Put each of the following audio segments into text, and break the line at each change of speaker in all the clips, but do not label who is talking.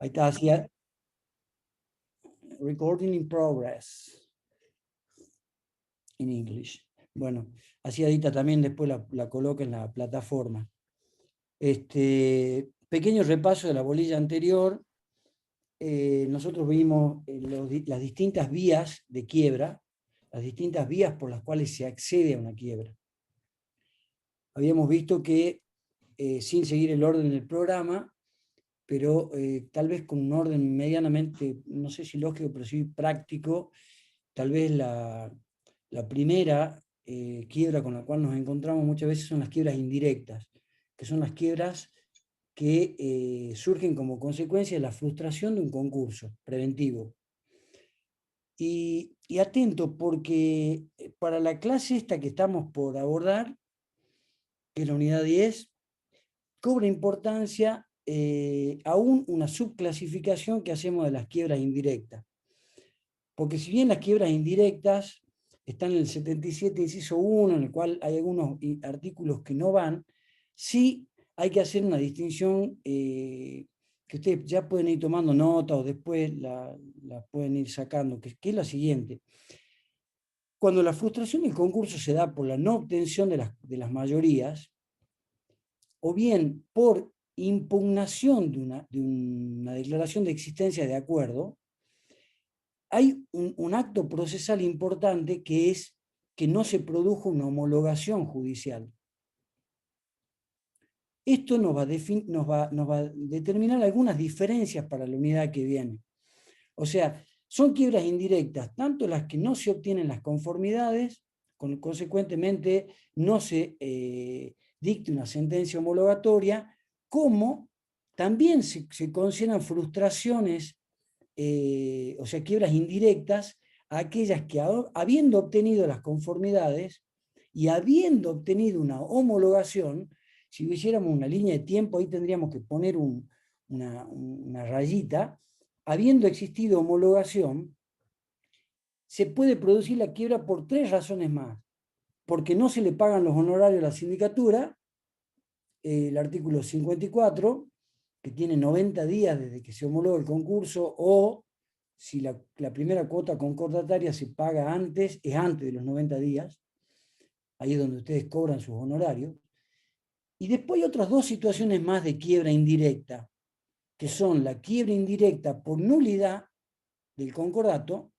Ahí está, hacía recording in progress in English. Bueno, así Adita también después la coloca en la plataforma. Pequeño repaso de la bolilla anterior. Nosotros vimos las distintas vías de quiebra, las distintas vías por las cuales se accede a una quiebra. Habíamos visto que, sin seguir el orden del programa, pero tal vez con un orden medianamente, no sé si lógico, pero sí práctico, tal vez la primera quiebra con la cual nos encontramos muchas veces son las quiebras indirectas, que son las quiebras que surgen como consecuencia de la frustración de un concurso preventivo. Y atento, porque para la clase esta que estamos por abordar, que es la unidad 10, cobra importancia aún una subclasificación que hacemos de las quiebras indirectas. Porque si bien las quiebras indirectas están en el 77, inciso 1, en el cual hay algunos artículos que no van, sí hay que hacer una distinción que ustedes ya pueden ir tomando nota o después la pueden ir sacando, que es la siguiente. Cuando la frustración del concurso se da por la no obtención de las mayorías, o bien por impugnación de una declaración de existencia de acuerdo, hay un acto procesal importante que es que no se produjo una homologación judicial. Esto nos va a determinar algunas diferencias para la unidad que viene. O sea, son quiebras indirectas, tanto las que no se obtienen las conformidades, consecuentemente no se dicta una sentencia homologatoria, como también se consideran frustraciones, o sea, quiebras indirectas, a aquellas que habiendo obtenido las conformidades y habiendo obtenido una homologación, si hiciéramos una línea de tiempo, ahí tendríamos que poner una rayita, habiendo existido homologación, se puede producir la quiebra por 3 razones más. Porque no se le pagan los honorarios a la sindicatura, el artículo 54, que tiene 90 días desde que se homologó el concurso, o si la primera cuota concordataria se paga antes, es antes de los 90 días, ahí es donde ustedes cobran sus honorarios. Y después hay otras 2 situaciones más de quiebra indirecta, que son la quiebra indirecta por nulidad del concordato,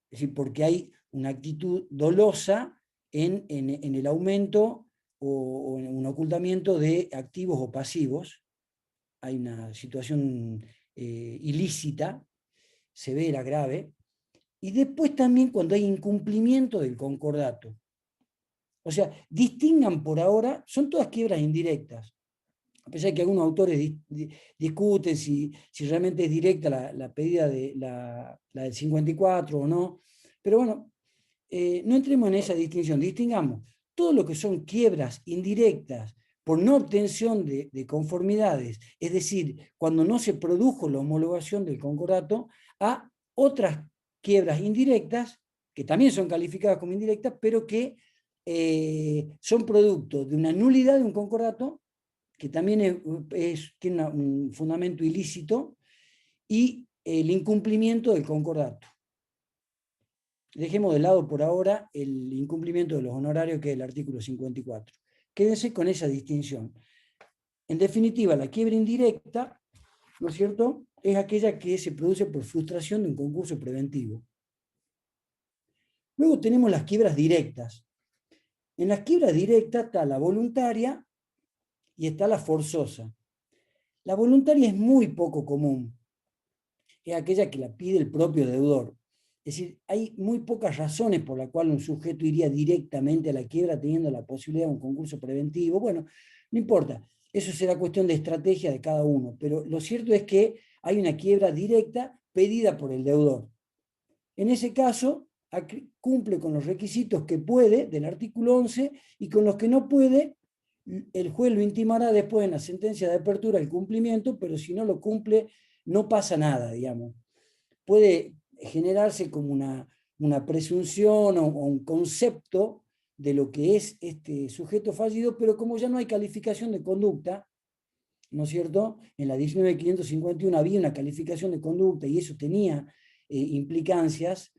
es decir, porque hay una actitud dolosa en el aumento o en un ocultamiento de activos o pasivos. Hay una situación ilícita, severa, grave. Y después también cuando hay incumplimiento del concordato. O sea, distingan por ahora, son todas quiebras indirectas. A pesar de que algunos autores discuten si realmente es directa la pedida de la del 54 o no. Pero bueno, no entremos en esa distinción. Distingamos todo lo que son quiebras indirectas por no obtención de conformidades, es decir, cuando no se produjo la homologación del concordato, a otras quiebras indirectas, que también son calificadas como indirectas, pero que son producto de una nulidad de un concordato, que también tiene un fundamento ilícito, y el incumplimiento del concordato. Dejemos de lado por ahora el incumplimiento de los honorarios, que es el artículo 54. Quédense con esa distinción. En definitiva, la quiebra indirecta, ¿no es cierto?, es aquella que se produce por frustración de un concurso preventivo. Luego tenemos las quiebras directas. En las quiebras directas está la voluntaria y está la forzosa. La voluntaria es muy poco común. Es aquella que la pide el propio deudor. Es decir, hay muy pocas razones por las cuales un sujeto iría directamente a la quiebra teniendo la posibilidad de un concurso preventivo. Bueno, no importa, eso será cuestión de estrategia de cada uno, pero lo cierto es que hay una quiebra directa pedida por el deudor. En ese caso, cumple con los requisitos que puede del artículo 11 y con los que no puede, el juez lo intimará después en la sentencia de apertura el cumplimiento, pero si no lo cumple, no pasa nada, digamos. Puede generarse como una presunción o un concepto de lo que es este sujeto fallido, pero como ya no hay calificación de conducta, ¿no es cierto? En la 19.551 había una calificación de conducta y eso tenía implicancias.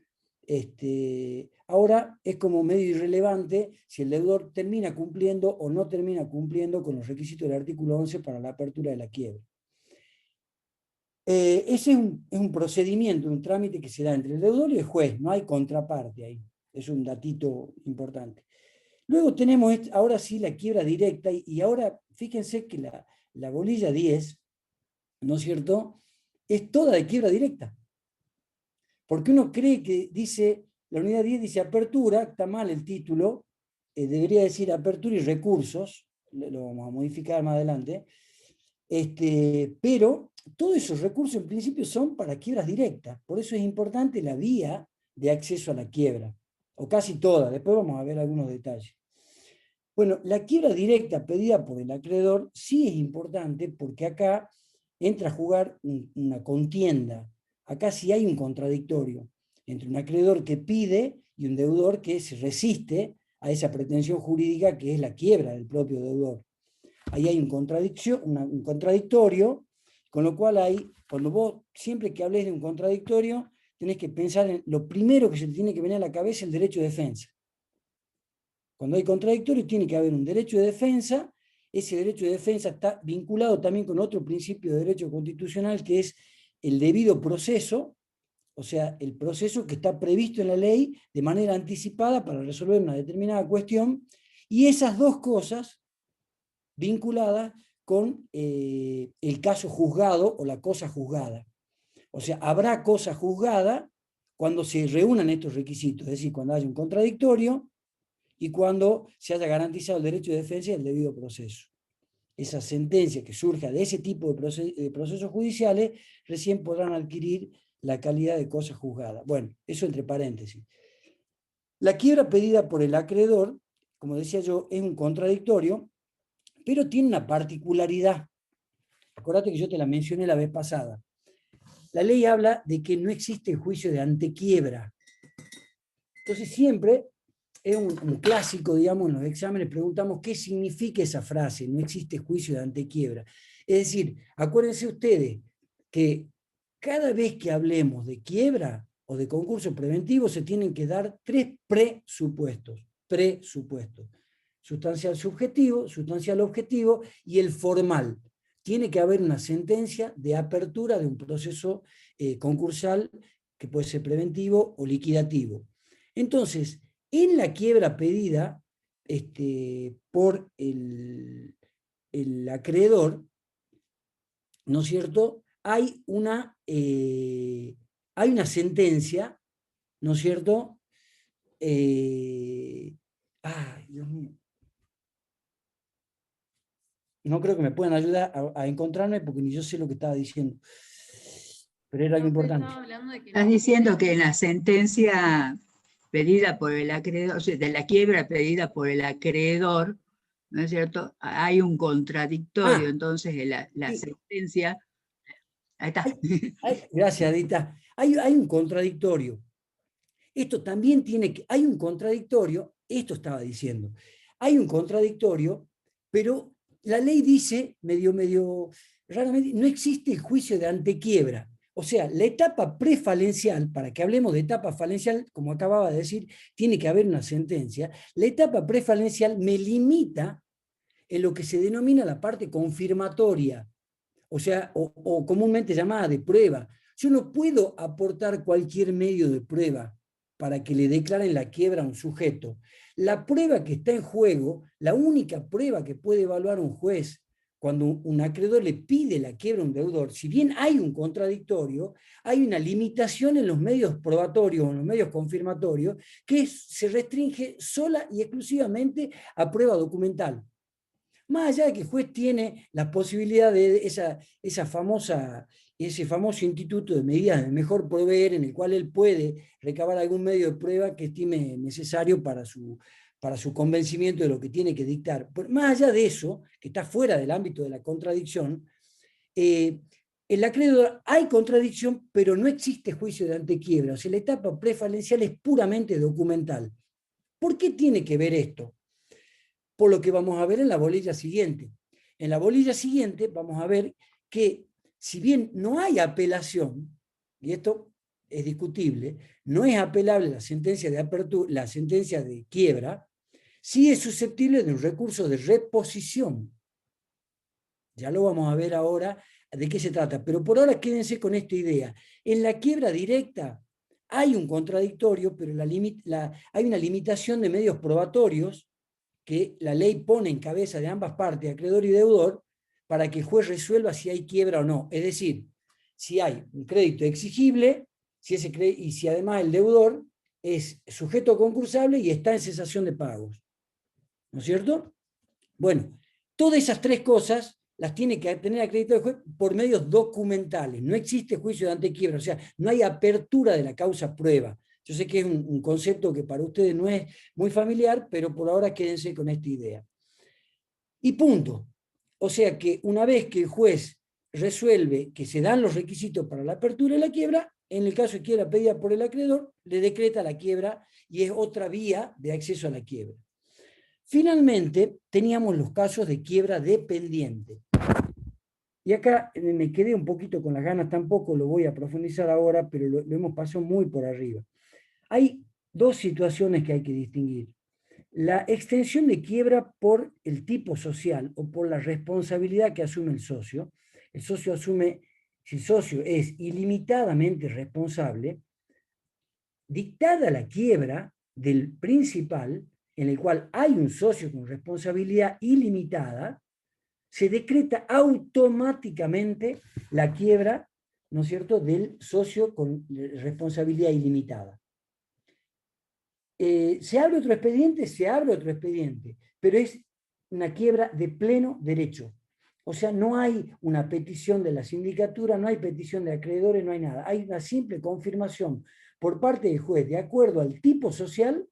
Ahora es como medio irrelevante si el deudor termina cumpliendo o no termina cumpliendo con los requisitos del artículo 11 para la apertura de la quiebra. Ese es un procedimiento, un trámite que se da entre el deudor y el juez, no hay contraparte ahí, es un datito importante. Luego tenemos, ahora sí, la quiebra directa, y ahora fíjense que la bolilla 10, ¿no es cierto?, es toda de quiebra directa. Porque uno cree que dice, la unidad 10 dice apertura, está mal el título, debería decir apertura y recursos, lo vamos a modificar más adelante, pero todos esos recursos en principio son para quiebras directas, por eso es importante la vía de acceso a la quiebra, o casi toda, después vamos a ver algunos detalles. Bueno, la quiebra directa pedida por el acreedor sí es importante porque acá entra a jugar una contienda. Acá sí hay un contradictorio entre un acreedor que pide y un deudor que se resiste a esa pretensión jurídica que es la quiebra del propio deudor. Ahí hay un contradictorio, con lo cual cuando vos, siempre que hables de un contradictorio, tenés que pensar en lo primero que se te tiene que venir a la cabeza, el derecho de defensa. Cuando hay contradictorio tiene que haber un derecho de defensa, ese derecho de defensa está vinculado también con otro principio de derecho constitucional que es el debido proceso, o sea, el proceso que está previsto en la ley de manera anticipada para resolver una determinada cuestión, y esas dos cosas vinculadas con el caso juzgado o la cosa juzgada. O sea, habrá cosa juzgada cuando se reúnan estos requisitos, es decir, cuando haya un contradictorio, y cuando se haya garantizado el derecho de defensa y el debido proceso. Esa sentencia que surja de ese tipo de procesos judiciales recién podrán adquirir la calidad de cosa juzgada. Bueno, eso entre paréntesis. La quiebra pedida por el acreedor, como decía yo, es un contradictorio, pero tiene una particularidad. Acordate que yo te la mencioné la vez pasada. La ley habla de que no existe juicio de antequiebra. Entonces siempre es un clásico, digamos, en los exámenes preguntamos qué significa esa frase, no existe juicio de antequiebra. Es decir, acuérdense ustedes que cada vez que hablemos de quiebra o de concurso preventivo se tienen que dar tres presupuestos. Sustancial subjetivo, sustancial objetivo y el formal. Tiene que haber una sentencia de apertura de un proceso concursal que puede ser preventivo o liquidativo. Entonces, en la quiebra pedida por el acreedor, ¿no es cierto?, hay una sentencia, ¿no es cierto? Ay, Dios mío. No creo que me puedan ayudar a encontrarme porque ni yo sé lo que estaba diciendo. Pero era algo importante.
Estás diciendo que en la sentencia pedida por el acreedor, o sea, de la quiebra pedida por el acreedor, ¿no es cierto? Hay un contradictorio, entonces la sentencia... Ahí está.
Gracias, Adita. Hay un contradictorio. Esto también hay un contradictorio, esto estaba diciendo, hay un contradictorio, pero la ley dice, medio raramente, no existe el juicio de antequiebra. O sea, la etapa prefalencial, para que hablemos de etapa falencial, como acababa de decir, tiene que haber una sentencia. La etapa prefalencial me limita en lo que se denomina la parte confirmatoria, o sea, o comúnmente llamada de prueba. Yo no puedo aportar cualquier medio de prueba para que le declaren la quiebra a un sujeto. La prueba que está en juego, la única prueba que puede evaluar un juez cuando un acreedor le pide la quiebra a un deudor, si bien hay un contradictorio, hay una limitación en los medios probatorios, en los medios confirmatorios, que se restringe sola y exclusivamente a prueba documental. Más allá de que el juez tiene la posibilidad de ese famoso instituto de medidas de mejor proveer, en el cual él puede recabar algún medio de prueba que estime necesario para su convencimiento de lo que tiene que dictar. Pero más allá de eso, que está fuera del ámbito de la contradicción, en el acreedor hay contradicción, pero no existe juicio de antequiebra. O sea, la etapa prefalencial es puramente documental. ¿Por qué tiene que ver esto? Por lo que vamos a ver en la bolilla siguiente. en la bolilla siguiente vamos a ver que si bien no hay apelación, y esto es discutible, no es apelable la sentencia de apertura, la sentencia de quiebra, sí es susceptible de un recurso de reposición. Ya lo vamos a ver ahora de qué se trata, pero por ahora quédense con esta idea. En la quiebra directa hay un contradictorio, pero hay una limitación de medios probatorios que la ley pone en cabeza de ambas partes, acreedor y deudor, para que el juez resuelva si hay quiebra o no. Es decir, si hay un crédito exigible, y si además el deudor es sujeto concursable y está en cesación de pagos. ¿No es cierto? Bueno, todas esas tres cosas las tiene que tener acreditado el juez por medios documentales. No existe juicio de antequiebra, o sea, no hay apertura de la causa prueba. Yo sé que es un concepto que para ustedes no es muy familiar, pero por ahora quédense con esta idea. Y punto. O sea que una vez que el juez resuelve que se dan los requisitos para la apertura de la quiebra, en el caso de quiebra pedida por el acreedor, le decreta la quiebra y es otra vía de acceso a la quiebra. Finalmente, teníamos los casos de quiebra dependiente. Y acá me quedé un poquito con las ganas, tampoco lo voy a profundizar ahora, pero lo hemos pasado muy por arriba. Hay dos situaciones que hay que distinguir. La extensión de quiebra por el tipo social o por la responsabilidad que asume el socio. El socio asume, si el socio es ilimitadamente responsable, dictada la quiebra del principal, en el cual hay un socio con responsabilidad ilimitada, se decreta automáticamente la quiebra, ¿no es cierto?, del socio con responsabilidad ilimitada. ¿Se abre otro expediente? Se abre otro expediente, pero es una quiebra de pleno derecho. O sea, no hay una petición de la sindicatura, no hay petición de acreedores, no hay nada. Hay una simple confirmación por parte del juez, de acuerdo al tipo social,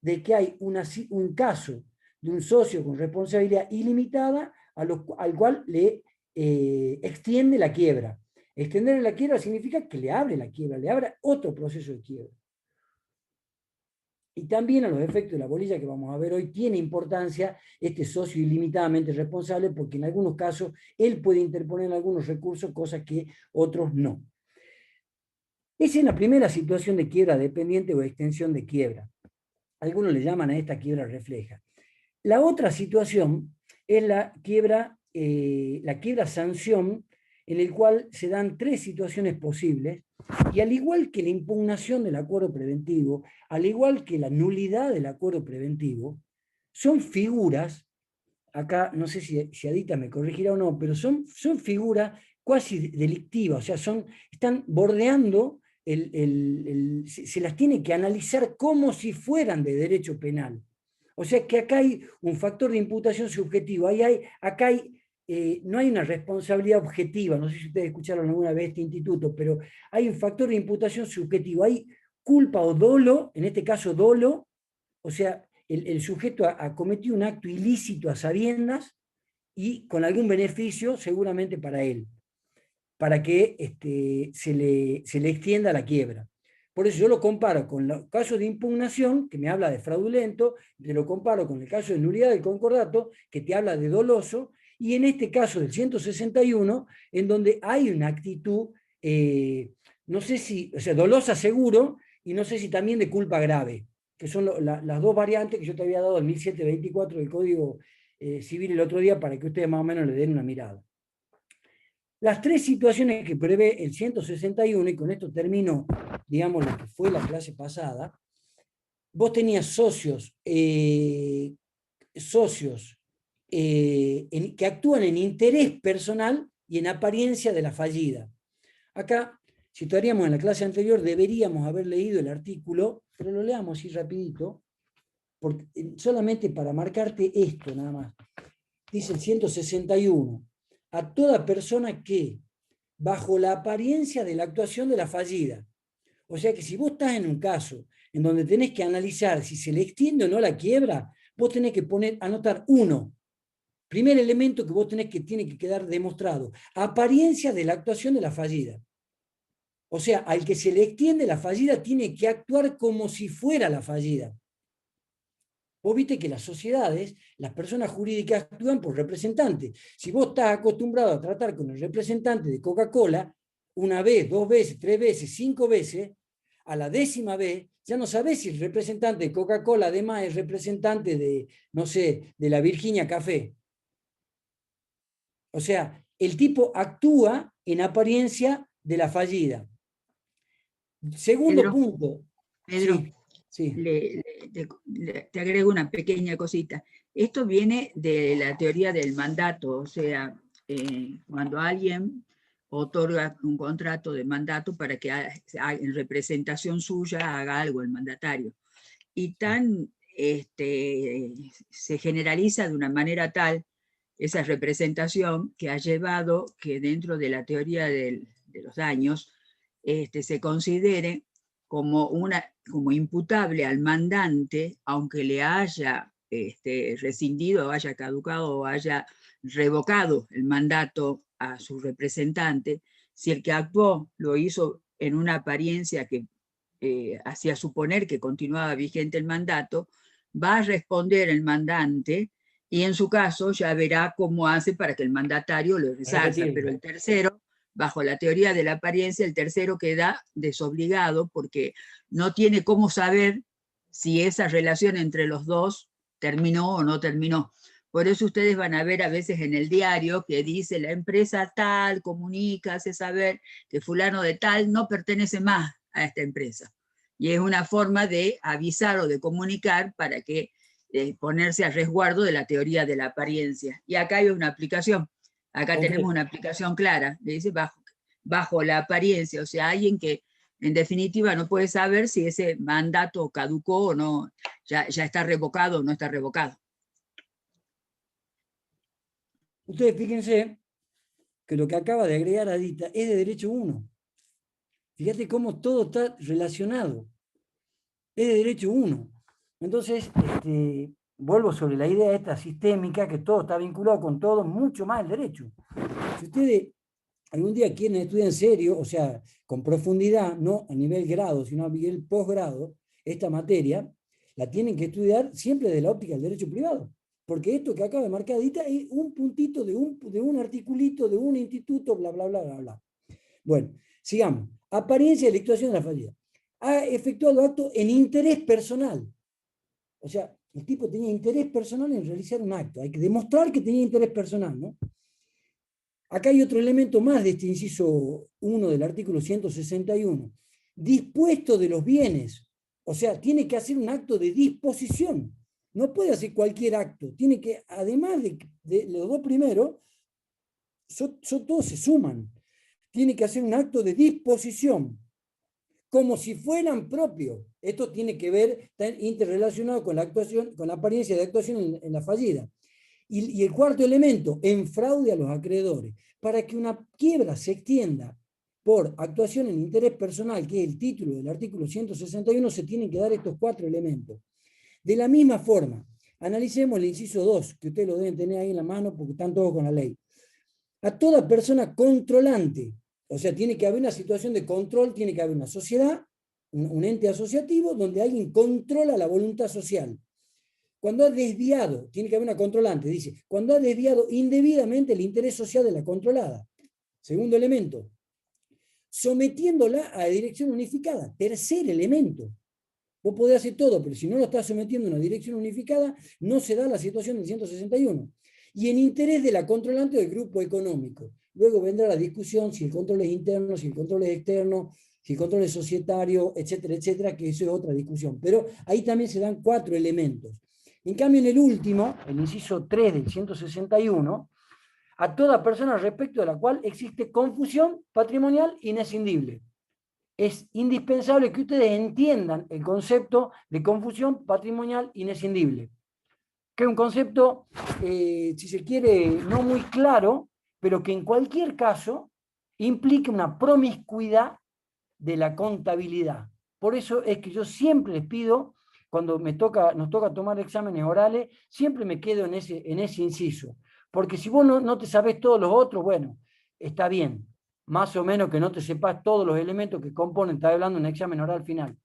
de que hay un caso de un socio con responsabilidad ilimitada al cual le extiende la quiebra. Extender la quiebra significa que le abre la quiebra, le abre otro proceso de quiebra. Y también a los efectos de la bolilla que vamos a ver hoy, tiene importancia este socio ilimitadamente responsable, porque en algunos casos él puede interponer algunos recursos, cosas que otros no. Esa es la primera situación de quiebra dependiente o extensión de quiebra. Algunos le llaman a esta quiebra refleja. La otra situación es la quiebra sanción, en el cual se dan tres situaciones posibles, y al igual que la impugnación del acuerdo preventivo, al igual que la nulidad del acuerdo preventivo, son figuras, acá no sé si Adita me corregirá o no, pero son figuras cuasi delictivas, o sea, están bordeando, se las tiene que analizar como si fueran de derecho penal. O sea que acá hay un factor de imputación subjetivo, acá no hay una responsabilidad objetiva, no sé si ustedes escucharon alguna vez este instituto, pero hay un factor de imputación subjetivo, hay culpa o dolo, en este caso dolo, o sea, el sujeto ha cometido un acto ilícito a sabiendas y con algún beneficio seguramente para él, para que se le extienda la quiebra. Por eso yo lo comparo con los casos de impugnación, que me habla de fraudulento, lo comparo con el caso de nulidad del concordato, que te habla de doloso, y en este caso del 161, en donde hay una actitud, no sé si, o sea, dolosa seguro, y no sé si también de culpa grave, que son las dos variantes que yo te había dado en 1724 del Código Civil el otro día, para que ustedes más o menos le den una mirada. Las tres situaciones que prevé el 161, y con esto termino, digamos, lo que fue la clase pasada, vos tenías socios que actúan en interés personal y en apariencia de la fallida. Acá, si estaríamos en la clase anterior, deberíamos haber leído el artículo, pero lo leamos así rapidito, solamente para marcarte esto nada más. Dice el 161, a toda persona que, bajo la apariencia de la actuación de la fallida, o sea que si vos estás en un caso en donde tenés que analizar si se le extiende o no la quiebra, vos tenés que anotar uno. Primer elemento que vos tiene que quedar demostrado, apariencia de la actuación de la fallida. O sea, al que se le extiende la fallida tiene que actuar como si fuera la fallida. Vos viste que las sociedades, las personas jurídicas actúan por representantes. Si vos estás acostumbrado a tratar con el representante de Coca-Cola, una vez, dos veces, tres veces, cinco veces, a la 10ª vez, ya no sabés si el representante de Coca-Cola además es representante de, no sé, de la Virginia Café. O sea, el tipo actúa en apariencia de la fallida. Segundo
Pedro,
punto.
Pedro,
Sí, sí.
te agrego una pequeña cosita. Esto viene de la teoría del mandato, o sea, cuando alguien otorga un contrato de mandato para que en representación suya haga algo el mandatario. Y se generaliza de una manera tal esa representación que ha llevado que dentro de la teoría de los daños se considere como imputable al mandante, aunque le haya rescindido, haya caducado o haya revocado el mandato a su representante, si el que actuó lo hizo en una apariencia que hacía suponer que continuaba vigente el mandato, va a responder el mandante y en su caso ya verá cómo hace para que el mandatario lo resarza, pero el tercero, bajo la teoría de la apariencia, el tercero queda desobligado porque no tiene cómo saber si esa relación entre los dos terminó o no terminó. Por eso ustedes van a ver a veces en el diario que dice la empresa tal comunica, hace saber que fulano de tal no pertenece más a esta empresa. Y es una forma de avisar o de comunicar para que ponerse a resguardo de la teoría de la apariencia. Y acá hay una aplicación. Acá tenemos una aplicación clara. Le dice bajo la apariencia. O sea, alguien que en definitiva no puede saber si ese mandato caducó o no, ya está revocado o no está revocado.
Ustedes fíjense que lo que acaba de agregar Adita es de derecho 1. Fíjate cómo todo está relacionado. Es de derecho 1. Entonces, vuelvo sobre la idea esta sistémica, que todo está vinculado con todo, mucho más el derecho. Si ustedes algún día quieren estudiar en serio, o sea, con profundidad, no a nivel grado, sino a nivel posgrado, esta materia, la tienen que estudiar siempre desde la óptica del derecho privado. Porque esto que acaba de marcar Adita es un puntito de un articulito, de un instituto, bla, bla, bla, bla, bla. Bueno, sigamos. Apariencia de la actuación de la fallida. Ha efectuado acto en interés personal. O sea, el tipo tenía interés personal en realizar un acto. Hay que demostrar que tenía interés personal, ¿no? Acá hay otro elemento más de este inciso 1 del artículo 161. Dispuesto de los bienes. O sea, tiene que hacer un acto de disposición. No puede hacer cualquier acto. Tiene que, además de los dos primeros, todos se suman. Tiene que hacer un acto de disposición, como si fueran propios. Esto tiene que ver, está interrelacionado con la actuación, con la apariencia de actuación en la fallida. Y el cuarto elemento, en fraude a los acreedores. Para que una quiebra se extienda por actuación en interés personal, que es el título del artículo 161, se tienen que dar estos 4 elementos. De la misma forma, analicemos el inciso 2, que ustedes lo deben tener ahí en la mano porque están todos con la ley. A toda persona controlante, o sea, tiene que haber una situación de control, tiene que haber una sociedad, un ente asociativo donde alguien controla la voluntad social. Cuando ha desviado, tiene que haber una controlante, dice, cuando ha desviado indebidamente el interés social de la controlada. Segundo elemento, sometiéndola a dirección unificada. Tercer elemento, vos podés hacer todo, pero si no lo estás sometiendo a una dirección unificada, no se da la situación del 161. Y en interés de la controlante del grupo económico. Luego vendrá la discusión si el control es interno, si el control es externo, si el control es societario, etcétera, etcétera, que eso es otra discusión. Pero ahí también se dan 4 elementos. En cambio, en el último, el inciso 3 del 161, a toda persona respecto de la cual existe confusión patrimonial inescindible. Es indispensable que ustedes entiendan el concepto de confusión patrimonial inescindible, que es un concepto, si se quiere, no muy claro, pero que en cualquier caso implica una promiscuidad de la contabilidad. Por eso es que yo siempre les pido, cuando nos toca tomar exámenes orales, siempre me quedo en ese inciso. Porque si vos no te sabés todos los otros, bueno, está bien. Más o menos que no te sepas todos los elementos que componen, está hablando de un examen oral final.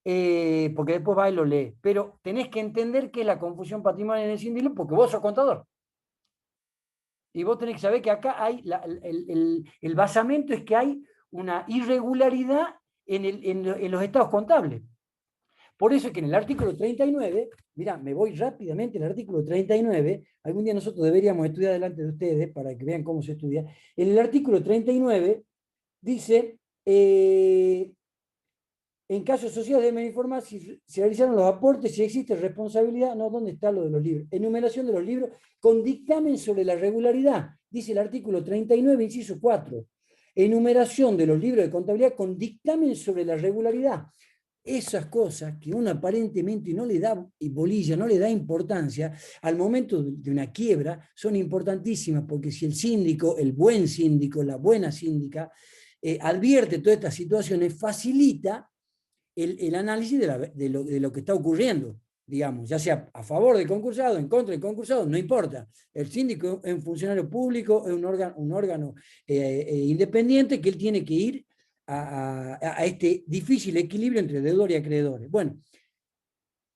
porque después va y lo lee. Pero tenés que entender qué es la confusión patrimonial inescindible porque vos sos contador. Y vos tenés que saber que acá hay el basamento es que hay una irregularidad en los estados contables. Por eso es que en el artículo 39, mira, me voy rápidamente al artículo 39, algún día nosotros deberíamos estudiar delante de ustedes para que vean cómo se estudia. En el artículo 39 dice, en casos sociales deben informar si se realizaron los aportes, si existe responsabilidad, no, ¿dónde está lo de los libros? Enumeración de los libros con dictamen sobre la regularidad, dice el artículo 39, inciso 4. Enumeración de los libros de contabilidad con dictamen sobre la regularidad. Esas cosas que uno aparentemente no le da bolilla, no le da importancia, al momento de una quiebra son importantísimas, porque si el síndico, el buen síndico, la buena síndica, advierte todas estas situaciones, facilita el análisis de lo que está ocurriendo, digamos, ya sea a favor del concursado, en contra del concursado, no importa. El síndico es un funcionario público, es un órgano independiente que él tiene que ir a este difícil equilibrio entre deudor y acreedores. Bueno,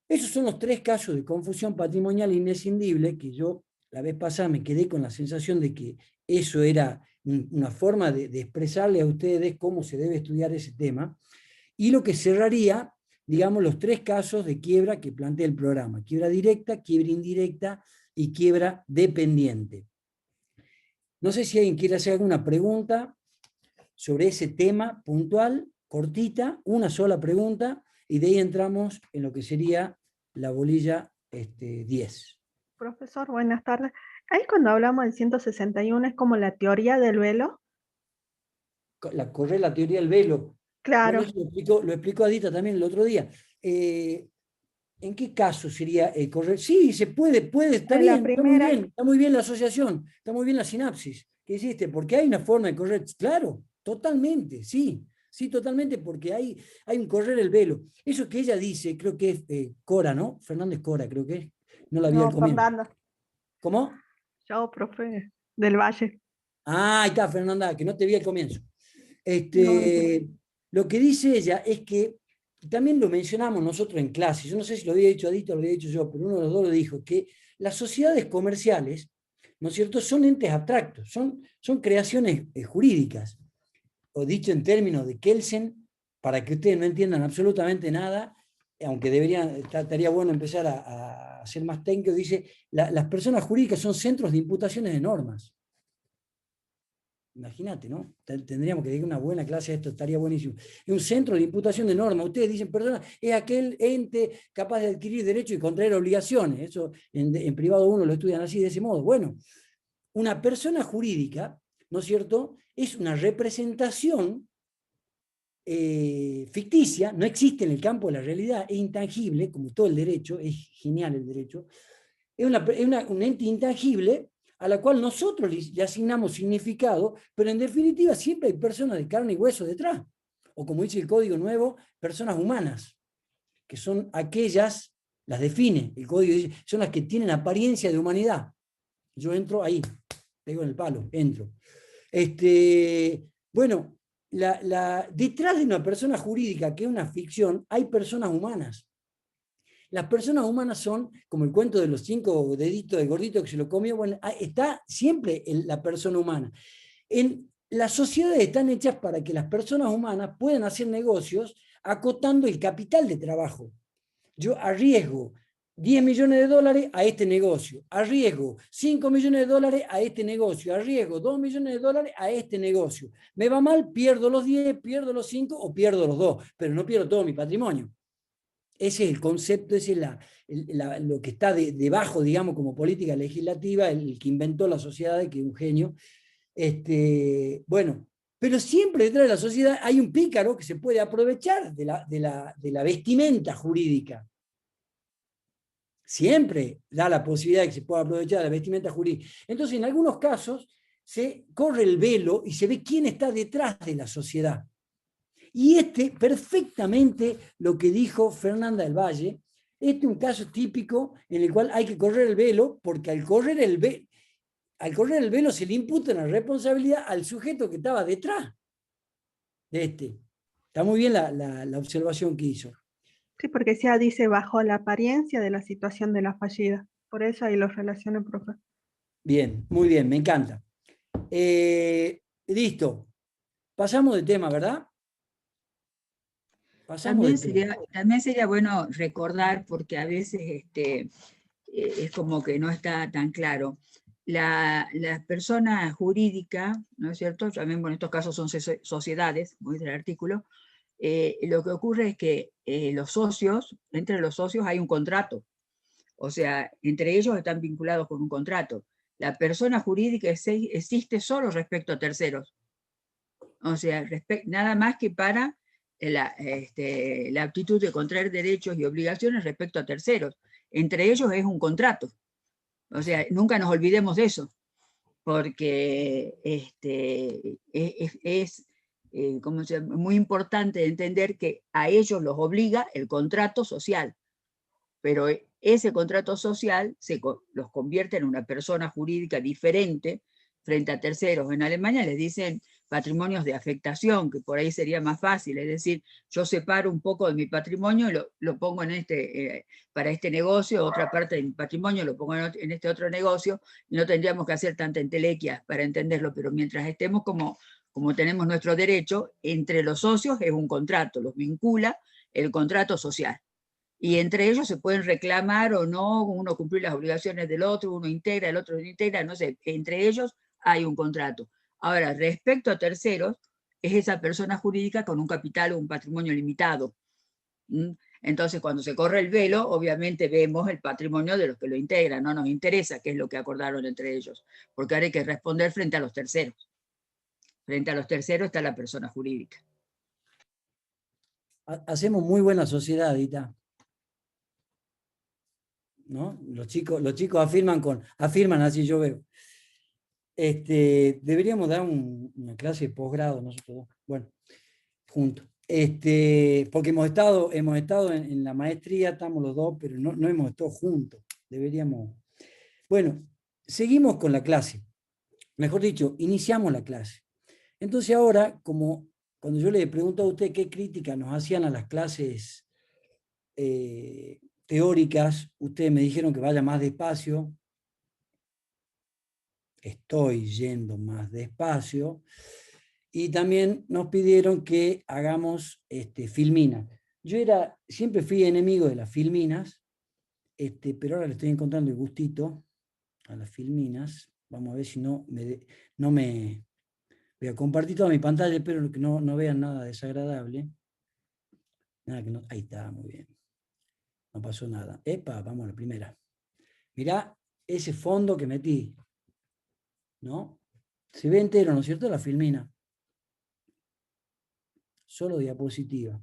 esos son los 3 casos de confusión patrimonial inescindible que yo la vez pasada me quedé con la sensación de que eso era una forma de expresarle a ustedes cómo se debe estudiar ese tema, y lo que cerraría, digamos, los 3 casos de quiebra que plantea el programa: quiebra directa, quiebra indirecta y quiebra dependiente. No sé si alguien quiere hacer alguna pregunta sobre ese tema puntual, cortita, una sola pregunta, y de ahí entramos en lo que sería la bolilla 10.
Profesor, buenas tardes. Ahí cuando hablamos del 161 es como la teoría del velo.
Correr la teoría del velo. Bueno,
Claro,
eso lo explicó Adita también el otro día. ¿En qué caso sería correr? Sí, se puede, está
en la
bien,
primera,
está muy bien la asociación, está muy bien la sinapsis que hiciste, porque hay una forma de correr, claro, totalmente, sí, sí, totalmente, porque hay un correr el velo. Eso que ella dice, creo que es Cora, ¿no? Fernández Cora, creo que es, no la vi al
no,
comienzo.
Fernanda,
¿Cómo?
yo, profe del Valle.
Ah, ahí está, Fernanda, que no te vi al comienzo.
No,
Lo que dice ella es que, también lo mencionamos nosotros en clase, yo no sé si lo había dicho Adito o lo había dicho yo, pero uno de los dos lo dijo, que las sociedades comerciales, ¿no es cierto?, son entes abstractos, son creaciones jurídicas, o dicho en términos de Kelsen, para que ustedes no entiendan absolutamente nada, aunque estaría bueno empezar a ser más técnico, dice, las personas jurídicas son centros de imputaciones de normas. Imagínate, ¿no? Tendríamos que dedicar una buena clase a esto, estaría buenísimo. Es un centro de imputación de normas. Ustedes dicen, persona, es aquel ente capaz de adquirir derechos y contraer obligaciones. Eso en privado uno lo estudian así, de ese modo. Bueno, una persona jurídica, ¿no es cierto?, es una representación ficticia, no existe en el campo de la realidad, es intangible, como todo el derecho, es genial el derecho, es un ente intangible a la cual nosotros le asignamos significado, pero en definitiva siempre hay personas de carne y hueso detrás, o como dice el Código Nuevo, personas humanas, que son aquellas, las define, el Código dice, son las que tienen apariencia de humanidad. Yo entro ahí, pego en el palo, entro. Bueno, detrás de una persona jurídica, que es una ficción, hay personas humanas. Las personas humanas son, como el cuento de los 5 deditos del gordito que se lo comió, bueno, está siempre la persona humana. Las sociedades están hechas para que las personas humanas puedan hacer negocios acotando el capital de trabajo. Yo arriesgo 10 millones de dólares a este negocio, arriesgo 5 millones de dólares a este negocio, arriesgo 2 millones de dólares a este negocio. Me va mal, pierdo los 10, pierdo los 5 o pierdo los 2, pero no pierdo todo mi patrimonio. Ese es el concepto, ese es lo que está debajo, digamos, como política legislativa, el que inventó la sociedad, que es un genio. Bueno, pero siempre detrás de la sociedad hay un pícaro que se puede aprovechar de la vestimenta jurídica. Siempre da la posibilidad de que se pueda aprovechar de la vestimenta jurídica. Entonces, en algunos casos, se corre el velo y se ve quién está detrás de la sociedad. Y perfectamente lo que dijo Fernanda del Valle, es un caso típico en el cual hay que correr el velo, porque al correr el velo se le imputa una responsabilidad al sujeto que estaba detrás de este. Está muy bien la observación que hizo.
Sí, porque ya dice bajo la apariencia de la situación de la fallida. Por eso ahí lo relaciono, profe.
Bien, muy bien, me encanta. Listo. Pasamos de tema, ¿verdad? Pasamos de tema.
También sería bueno recordar, porque a veces es como que no está tan claro. La persona jurídica, ¿no es cierto? También, bueno, en estos casos son sociedades, muy del artículo. Lo que ocurre es que los socios, entre los socios hay un contrato. O sea, entre ellos están vinculados con un contrato. La persona jurídica existe solo respecto a terceros. O sea, nada más que para la aptitud de contraer derechos y obligaciones respecto a terceros. Entre ellos es un contrato. O sea, nunca nos olvidemos de eso, porque como muy importante entender que a ellos los obliga el contrato social, pero ese contrato social los convierte en una persona jurídica diferente frente a terceros. En Alemania les dicen patrimonios de afectación, que por ahí sería más fácil, es decir, yo separo un poco de mi patrimonio y lo pongo para este negocio, otra parte de mi patrimonio lo pongo en este otro negocio, y no tendríamos que hacer tanta entelequia para entenderlo, pero mientras estemos como tenemos nuestro derecho, entre los socios es un contrato, los vincula el contrato social. Y entre ellos se pueden reclamar o no, uno cumplir las obligaciones del otro, uno integra, el otro no integra, no sé, entre ellos hay un contrato. Ahora, respecto a terceros, es esa persona jurídica con un capital o un patrimonio limitado. Entonces, cuando se corre el velo, obviamente vemos el patrimonio de los que lo integran, no nos interesa qué es lo que acordaron entre ellos, porque ahora hay que responder frente a los terceros. Frente a los terceros está la persona jurídica.
Hacemos muy buena sociedad, Dita, ¿no? Los chicos afirman, así yo veo. Deberíamos dar una clase de posgrado nosotros dos, bueno, juntos. Porque hemos estado en la maestría, estamos los dos, pero no hemos estado juntos. Deberíamos. Bueno, seguimos con la clase. Mejor dicho, iniciamos la clase. Entonces ahora, como cuando yo le pregunto a usted qué crítica nos hacían a las clases teóricas, ustedes me dijeron que vaya más despacio. Estoy yendo más despacio. Y también nos pidieron que hagamos filminas. Yo siempre fui enemigo de las filminas, pero ahora le estoy encontrando el gustito a las filminas. Vamos a ver si no me voy a compartir toda mi pantalla, espero que no vean nada desagradable. Nada que no, ahí está, muy bien. No pasó nada. Epa, vamos a la primera. Mirá ese fondo que metí, ¿no? Se ve entero, ¿no es cierto? La filmina. Solo diapositiva.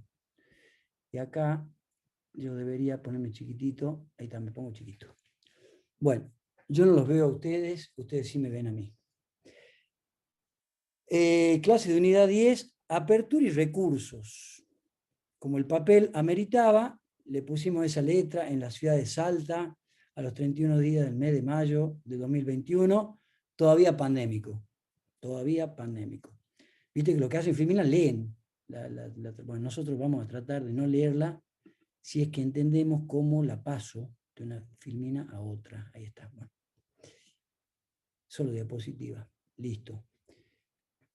Y acá yo debería ponerme chiquitito. Ahí está, me pongo chiquito. Bueno, yo no los veo a ustedes sí me ven a mí. Clase de unidad 10, apertura y recursos. Como el papel ameritaba, le pusimos esa letra en la ciudad de Salta a los 31 días del mes de mayo de 2021, todavía pandémico. Viste que lo que hacen Filmina leen. Bueno, nosotros vamos a tratar de no leerla si es que entendemos cómo la paso de una Filmina a otra. Ahí está. Bueno. Solo diapositiva. Listo.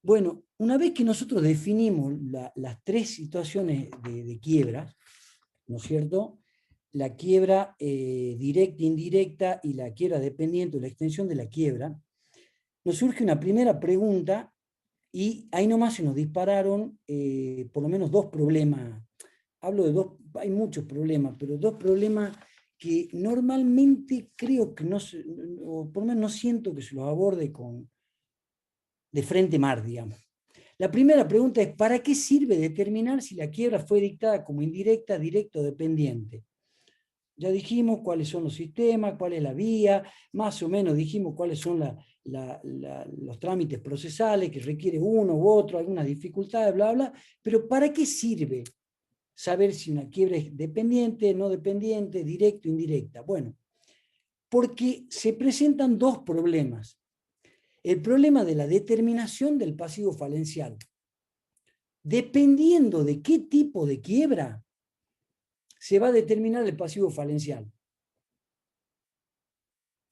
Bueno, una vez que nosotros definimos las tres situaciones de quiebra, ¿no es cierto? La quiebra directa, indirecta y la quiebra dependiente, la extensión de la quiebra, nos surge una primera pregunta y ahí nomás se nos dispararon por lo menos dos problemas. Hablo de dos, hay muchos problemas, pero dos problemas que normalmente creo que o por lo menos no siento que se los aborde de frente mar, digamos. La primera pregunta es, ¿para qué sirve determinar si la quiebra fue dictada como indirecta, directa o dependiente? Ya dijimos cuáles son los sistemas, cuál es la vía, más o menos dijimos cuáles son los trámites procesales que requiere uno u otro, algunas dificultades, bla, bla, pero ¿para qué sirve saber si una quiebra es dependiente, no dependiente, directa o indirecta? Bueno, porque se presentan dos problemas. El problema de la determinación del pasivo falencial. Dependiendo de qué tipo de quiebra, se va a determinar el pasivo falencial.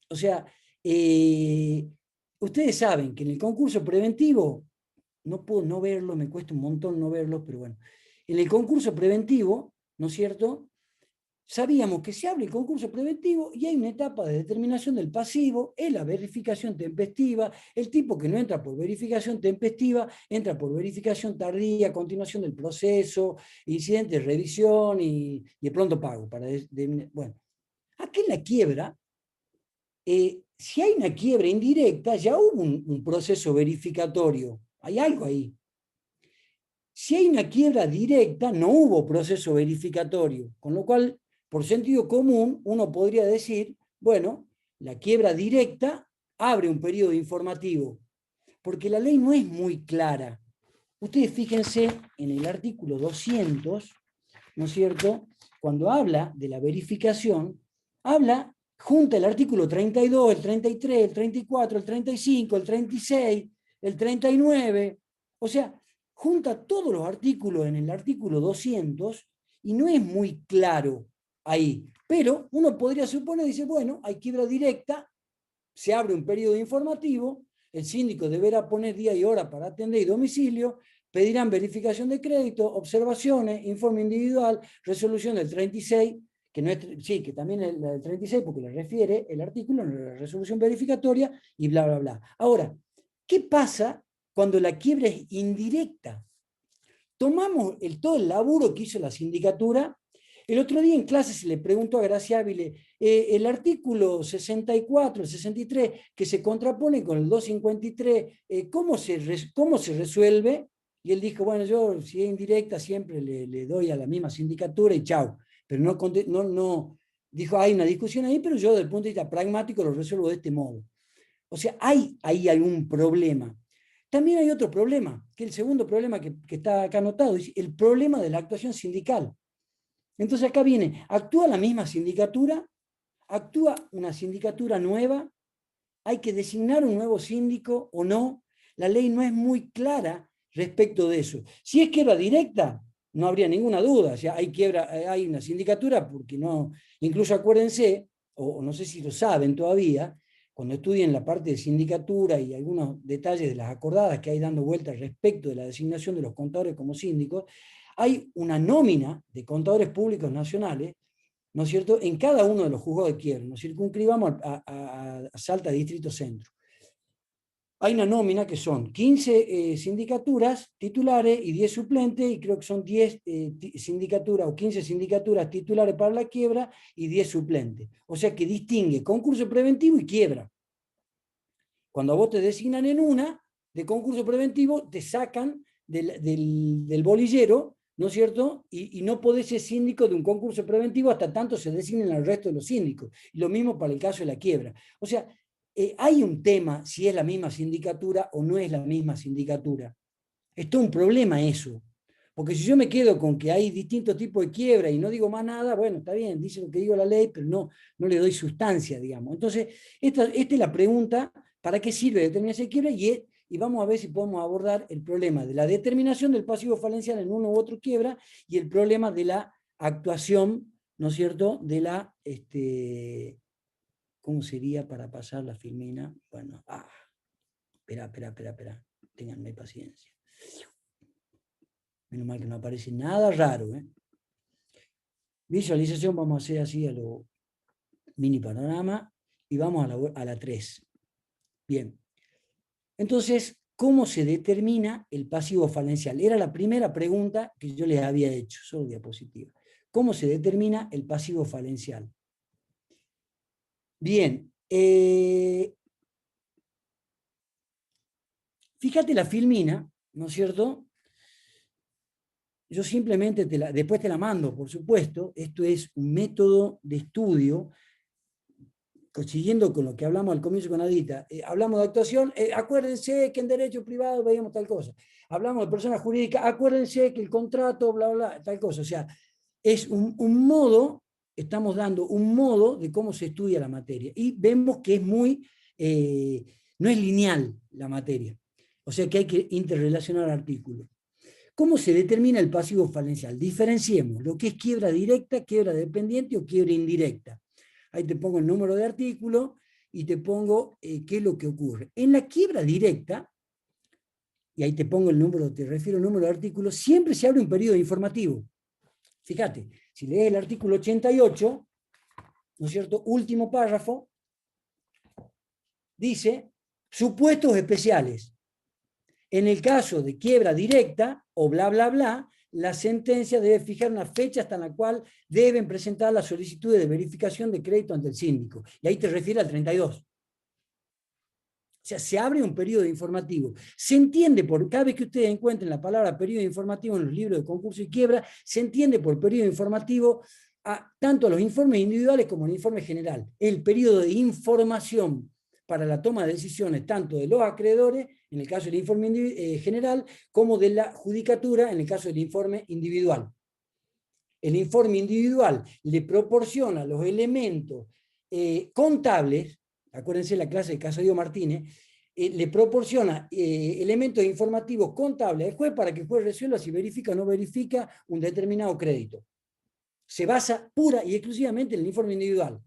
O sea, ustedes saben que en el concurso preventivo, no puedo no verlo, me cuesta un montón no verlo, pero bueno, en el concurso preventivo, ¿no es cierto?, sabíamos que se abre el concurso preventivo y hay una etapa de determinación del pasivo, es la verificación tempestiva, el tipo que no entra por verificación tempestiva, entra por verificación tardía, continuación del proceso, incidente de revisión y de pronto pago. Bueno, aquí en la quiebra, si hay una quiebra indirecta, ya hubo un proceso verificatorio, hay algo ahí. Si hay una quiebra directa, no hubo proceso verificatorio, con lo cual, por sentido común, uno podría decir, bueno, la quiebra directa abre un periodo informativo, porque la ley no es muy clara. Ustedes fíjense en el artículo 200, ¿no es cierto?, cuando habla de la verificación, habla, junta el artículo 32, el 33, el 34, el 35, el 36, el 39, o sea, junta todos los artículos en el artículo 200 y no es muy claro ahí. Pero uno podría suponer, dice, bueno, hay quiebra directa, se abre un periodo informativo, el síndico deberá poner día y hora para atender y domicilio, pedirán verificación de crédito, observaciones, informe individual, resolución del 36, que no es, sí, que también es la del 36 porque le refiere el artículo en la resolución verificatoria y bla, bla, bla. Ahora, ¿qué pasa cuando la quiebra es indirecta? Tomamos todo el laburo que hizo la sindicatura. El otro día en clase se le preguntó a Gracia Ávila, el artículo 64, el 63, que se contrapone con el 253, ¿cómo se resuelve? Y él dijo, bueno, yo si es indirecta siempre le doy a la misma sindicatura y chao. Pero no, dijo, hay una discusión ahí, pero yo desde el punto de vista pragmático lo resuelvo de este modo. O sea, hay ahí algún problema. También hay otro problema, que el segundo problema que está acá anotado, es el problema de la actuación sindical. Entonces acá viene, actúa la misma sindicatura, actúa una sindicatura nueva, hay que designar un nuevo síndico o no, la ley no es muy clara respecto de eso. Si es quiebra directa, no habría ninguna duda, o sea, hay una sindicatura, porque no, incluso acuérdense, o no sé si lo saben todavía, cuando estudien la parte de sindicatura y algunos detalles de las acordadas que hay dando vueltas respecto de la designación de los contadores como síndicos, hay una nómina de contadores públicos nacionales, ¿no es cierto?, en cada uno de los juzgados de quiebra. Nos circunscribamos a Salta Distrito Centro. Hay una nómina que son 15 sindicaturas titulares y 10 suplentes, y creo que son 10 sindicaturas o 15 sindicaturas titulares para la quiebra y 10 suplentes. O sea que distingue concurso preventivo y quiebra. Cuando a vos te designan en una de concurso preventivo, te sacan del bolillero, ¿no es cierto? Y no podés ser síndico de un concurso preventivo hasta tanto se designen al resto de los síndicos. Y lo mismo para el caso de la quiebra. O sea, hay un tema si es la misma sindicatura o no es la misma sindicatura. Es todo un problema eso. Porque si yo me quedo con que hay distintos tipos de quiebra y no digo más nada, bueno, está bien, dice lo que digo la ley, pero no le doy sustancia, digamos. Entonces, esta es la pregunta, ¿para qué sirve determinación de quiebra? Y vamos a ver si podemos abordar el problema de la determinación del pasivo falencial en uno u otro quiebra y el problema de la actuación, ¿no es cierto?, de la, ¿cómo sería para pasar la filmina? Bueno, espera, ténganme paciencia. Menos mal que no aparece nada raro, ¿eh? Visualización vamos a hacer así a lo mini panorama y vamos a la 3. Bien. Entonces, ¿cómo se determina el pasivo falencial? Era la primera pregunta que yo les había hecho, solo diapositiva. ¿Cómo se determina el pasivo falencial? Bien. Fíjate la filmina, ¿no es cierto? Yo simplemente después te la mando, por supuesto. Esto es un método de estudio, siguiendo con lo que hablamos al comienzo con Adita. Hablamos de actuación, acuérdense que en derecho privado veíamos tal cosa. Hablamos de persona jurídica, acuérdense que el contrato, bla, bla, tal cosa. O sea, es un modo, estamos dando un modo de cómo se estudia la materia. Y vemos que es no es lineal la materia. O sea que hay que interrelacionar artículos. ¿Cómo se determina el pasivo falencial? Diferenciemos lo que es quiebra directa, quiebra dependiente o quiebra indirecta. Ahí te pongo el número de artículo y te pongo qué es lo que ocurre. En la quiebra directa, y ahí te pongo el número, te refiero al número de artículos, siempre se abre un periodo informativo. Fíjate, si lees el artículo 88, ¿no es cierto? Último párrafo, dice, supuestos especiales. En el caso de quiebra directa, o bla, bla, bla, la sentencia debe fijar una fecha hasta la cual deben presentar las solicitudes de verificación de crédito ante el síndico. Y ahí te refiere al 32. O sea, se abre un periodo informativo. Se entiende por, cada vez que ustedes encuentren la palabra periodo informativo en los libros de concurso y quiebra, se entiende por periodo informativo tanto a los informes individuales como al informe general. El periodo de información para la toma de decisiones tanto de los acreedores, en el caso del informe general, como de la judicatura, en el caso del informe individual. El informe individual le proporciona los elementos contables, acuérdense la clase de Casadio Martínez, le proporciona elementos informativos contables al juez para que el juez resuelva si verifica o no verifica un determinado crédito. Se basa pura y exclusivamente en el informe individual,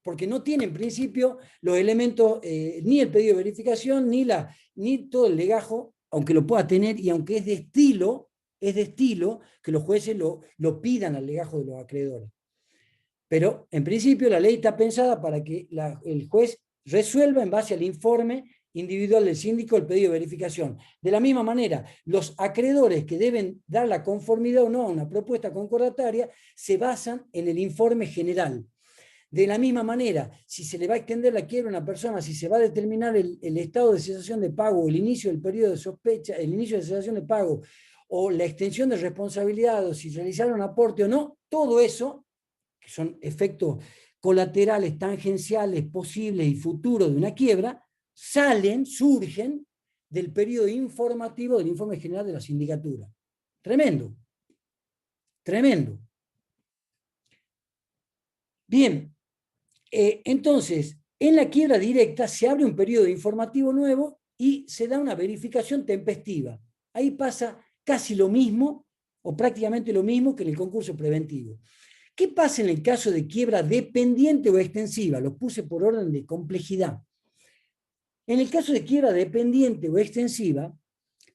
porque no tiene en principio los elementos, ni el pedido de verificación, ni todo el legajo, aunque lo pueda tener, y aunque es de estilo que los jueces lo pidan al legajo de los acreedores. Pero en principio la ley está pensada para que el juez resuelva en base al informe individual del síndico el pedido de verificación. De la misma manera, los acreedores que deben dar la conformidad o no a una propuesta concordataria se basan en el informe general. De la misma manera, si se le va a extender la quiebra a una persona, si se va a determinar el estado de cesación de pago, el inicio del periodo de sospecha, el inicio de cesación de pago, o la extensión de responsabilidad, o si realizaron aporte o no, todo eso, que son efectos colaterales, tangenciales, posibles y futuros de una quiebra, surgen del periodo informativo del informe general de la sindicatura. Tremendo. Tremendo. Bien. Entonces, en la quiebra directa se abre un periodo informativo nuevo y se da una verificación tempestiva. Ahí pasa casi lo mismo, o prácticamente lo mismo que en el concurso preventivo. ¿Qué pasa en el caso de quiebra dependiente o extensiva? Lo puse por orden de complejidad. En el caso de quiebra dependiente o extensiva,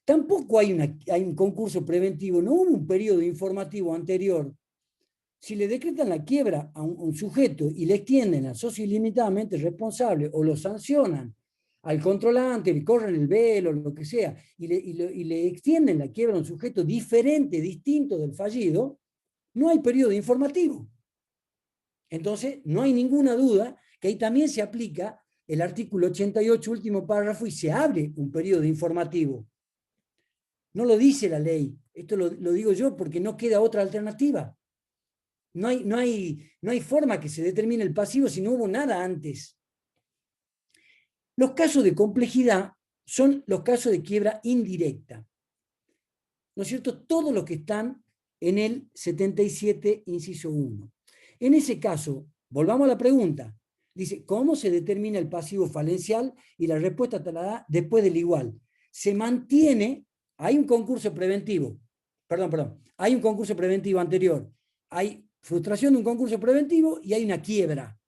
tampoco hay un concurso preventivo, no hubo un periodo informativo anterior. Si le decretan la quiebra a un sujeto y le extienden al socio ilimitadamente responsable o lo sancionan al controlante, le corren el velo, lo que sea, y le extienden la quiebra a un sujeto diferente, distinto del fallido, no hay periodo informativo. Entonces, no hay ninguna duda que ahí también se aplica el artículo 88, último párrafo, y se abre un periodo informativo. No lo dice la ley, esto lo digo yo porque no queda otra alternativa. No hay forma que se determine el pasivo si no hubo nada antes. Los casos de complejidad son los casos de quiebra indirecta. ¿No es cierto? Todos los que están en el 77, inciso 1. En ese caso, volvamos a la pregunta. Dice, ¿cómo se determina el pasivo falencial? Y la respuesta te la da después del igual. Se mantiene, hay un concurso preventivo, hay un concurso preventivo anterior, hay frustración de un concurso preventivo y hay una quiebra.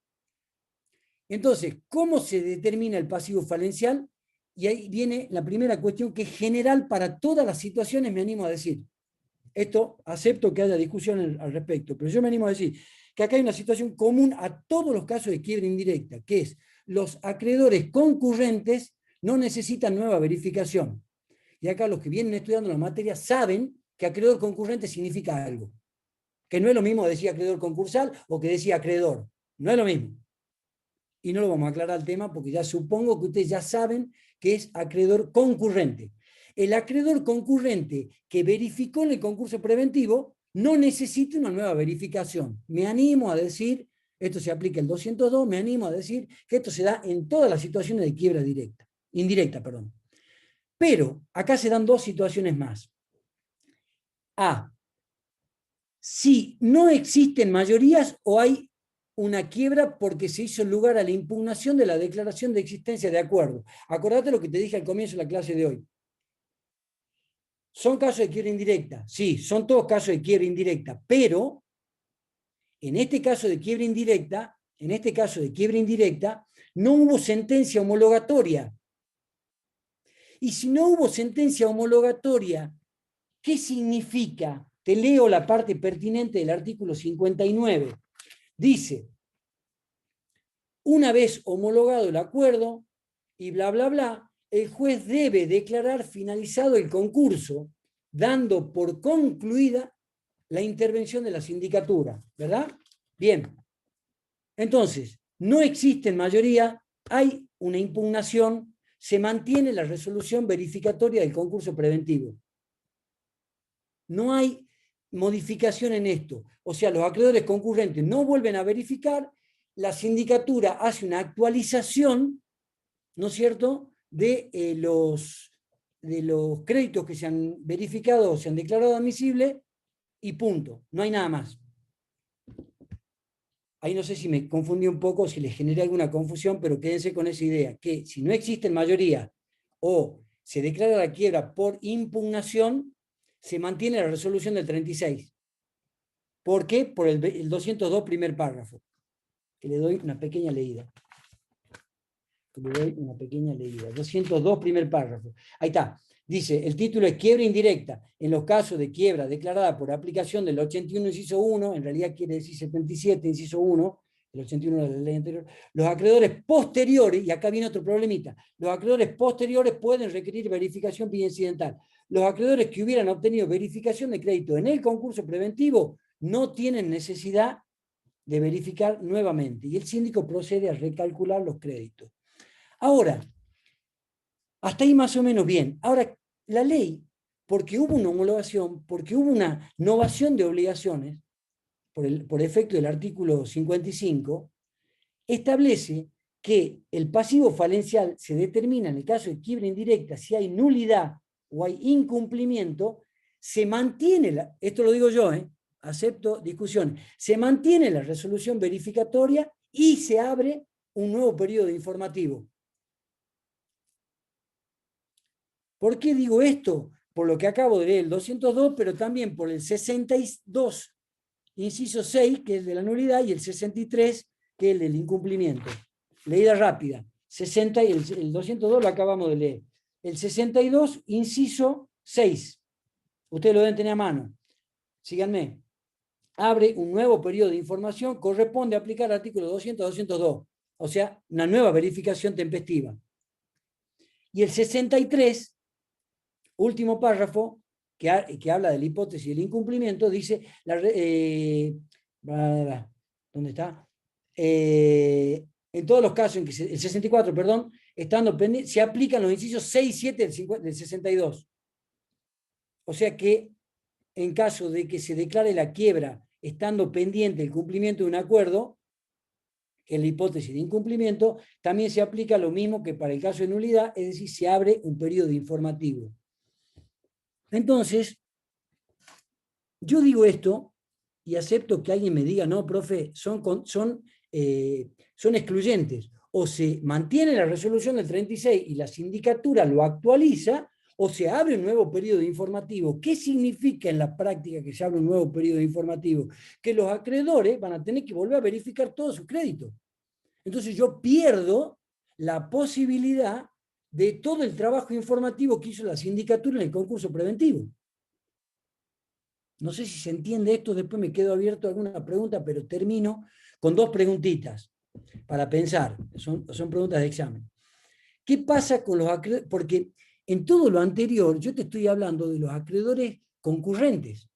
Entonces, ¿cómo se determina el pasivo falencial? Y ahí viene la primera cuestión que es general para todas las situaciones, me animo a decir. Esto acepto que haya discusión al respecto, pero yo me animo a decir que acá hay una situación común a todos los casos de quiebra indirecta, que es los acreedores concurrentes no necesitan nueva verificación. Y acá los que vienen estudiando la materia saben que acreedor concurrente significa algo. Que no es lo mismo decir acreedor concursal o que decir acreedor. No es lo mismo. Y no lo vamos a aclarar el tema porque ya supongo que ustedes ya saben que es acreedor concurrente. El acreedor concurrente que verificó en el concurso preventivo no necesita una nueva verificación. Me animo a decir, esto se aplica el 202, me animo a decir que esto se da en todas las situaciones de quiebra indirecta. Pero acá se dan dos situaciones más. Si no existen mayorías o hay una quiebra porque se hizo lugar a la impugnación de la declaración de existencia de acuerdo. Acordate lo que te dije al comienzo de la clase de hoy. son casos de quiebra indirecta. Sí, son todos casos de quiebra indirecta, pero en este caso de quiebra indirecta, no hubo sentencia homologatoria. Y si no hubo sentencia homologatoria, ¿qué significa? Te leo la parte pertinente del artículo 59. Dice, una vez homologado el acuerdo, y bla, bla, bla, el juez debe declarar finalizado el concurso, dando por concluida la intervención de la sindicatura, ¿verdad? Bien. Entonces, no existe mayoría, hay una impugnación, se mantiene la resolución verificatoria del concurso preventivo. No hay modificación en esto. O sea, los acreedores concurrentes no vuelven a verificar, la sindicatura hace una actualización, ¿no es cierto?, de los créditos que se han verificado o se han declarado admisibles y punto. No hay nada más. Ahí no sé si me confundí un poco, si les generé alguna confusión, pero quédense con esa idea, que si no existe mayoría o se declara la quiebra por impugnación, se mantiene la resolución del 36. ¿Por qué? Por el 202 primer párrafo, que le doy una pequeña leída. 202 primer párrafo. Ahí está. Dice, el título es quiebra indirecta. En los casos de quiebra declarada por aplicación del 81 inciso 1, en realidad quiere decir 77 inciso 1, el 81 de la ley anterior, los acreedores posteriores, y acá viene otro problemita, los acreedores posteriores pueden requerir verificación incidental. Los acreedores que hubieran obtenido verificación de crédito en el concurso preventivo no tienen necesidad de verificar nuevamente, y el síndico procede a recalcular los créditos. Ahora, hasta ahí más o menos bien. Ahora, la ley, porque hubo una homologación, porque hubo una novación de obligaciones, por efecto del artículo 55, establece que el pasivo falencial se determina en el caso de quiebra indirecta si hay nulidad o hay incumplimiento, se mantiene, esto lo digo yo, acepto discusión, se mantiene la resolución verificatoria y se abre un nuevo periodo informativo. ¿Por qué digo esto? Por lo que acabo de leer, el 202, pero también por el 62, inciso 6, que es de la nulidad, y el 63, que es el del incumplimiento. Leída rápida. 60, el 202 lo acabamos de leer. El 62, inciso 6. Ustedes lo deben tener a mano. Síganme. Abre un nuevo periodo de información, corresponde aplicar el artículo 200-202. O sea, una nueva verificación tempestiva. Y el 63, último párrafo, que habla de la hipótesis del incumplimiento, dice, ¿dónde está? En todos los casos en que el 64, perdón, estando pendiente, se aplican los incisos 6 y 7 del 62. O sea que en caso de que se declare la quiebra estando pendiente el cumplimiento de un acuerdo, que es la hipótesis de incumplimiento, también se aplica lo mismo que para el caso de nulidad, es decir, se abre un periodo informativo. Entonces, yo digo esto y acepto que alguien me diga, no, profe, son excluyentes. O se mantiene la resolución del 36 y la sindicatura lo actualiza, o se abre un nuevo periodo informativo. ¿Qué significa en la práctica que se abre un nuevo periodo informativo? Que los acreedores van a tener que volver a verificar todos sus créditos. Entonces yo pierdo la posibilidad de todo el trabajo informativo que hizo la sindicatura en el concurso preventivo. No sé si se entiende esto, después me quedo abierto a alguna pregunta, pero termino con dos preguntitas para pensar. Son preguntas de examen. ¿Qué pasa con los acreedores? Porque en todo lo anterior yo te estoy hablando de los acreedores concurrentes.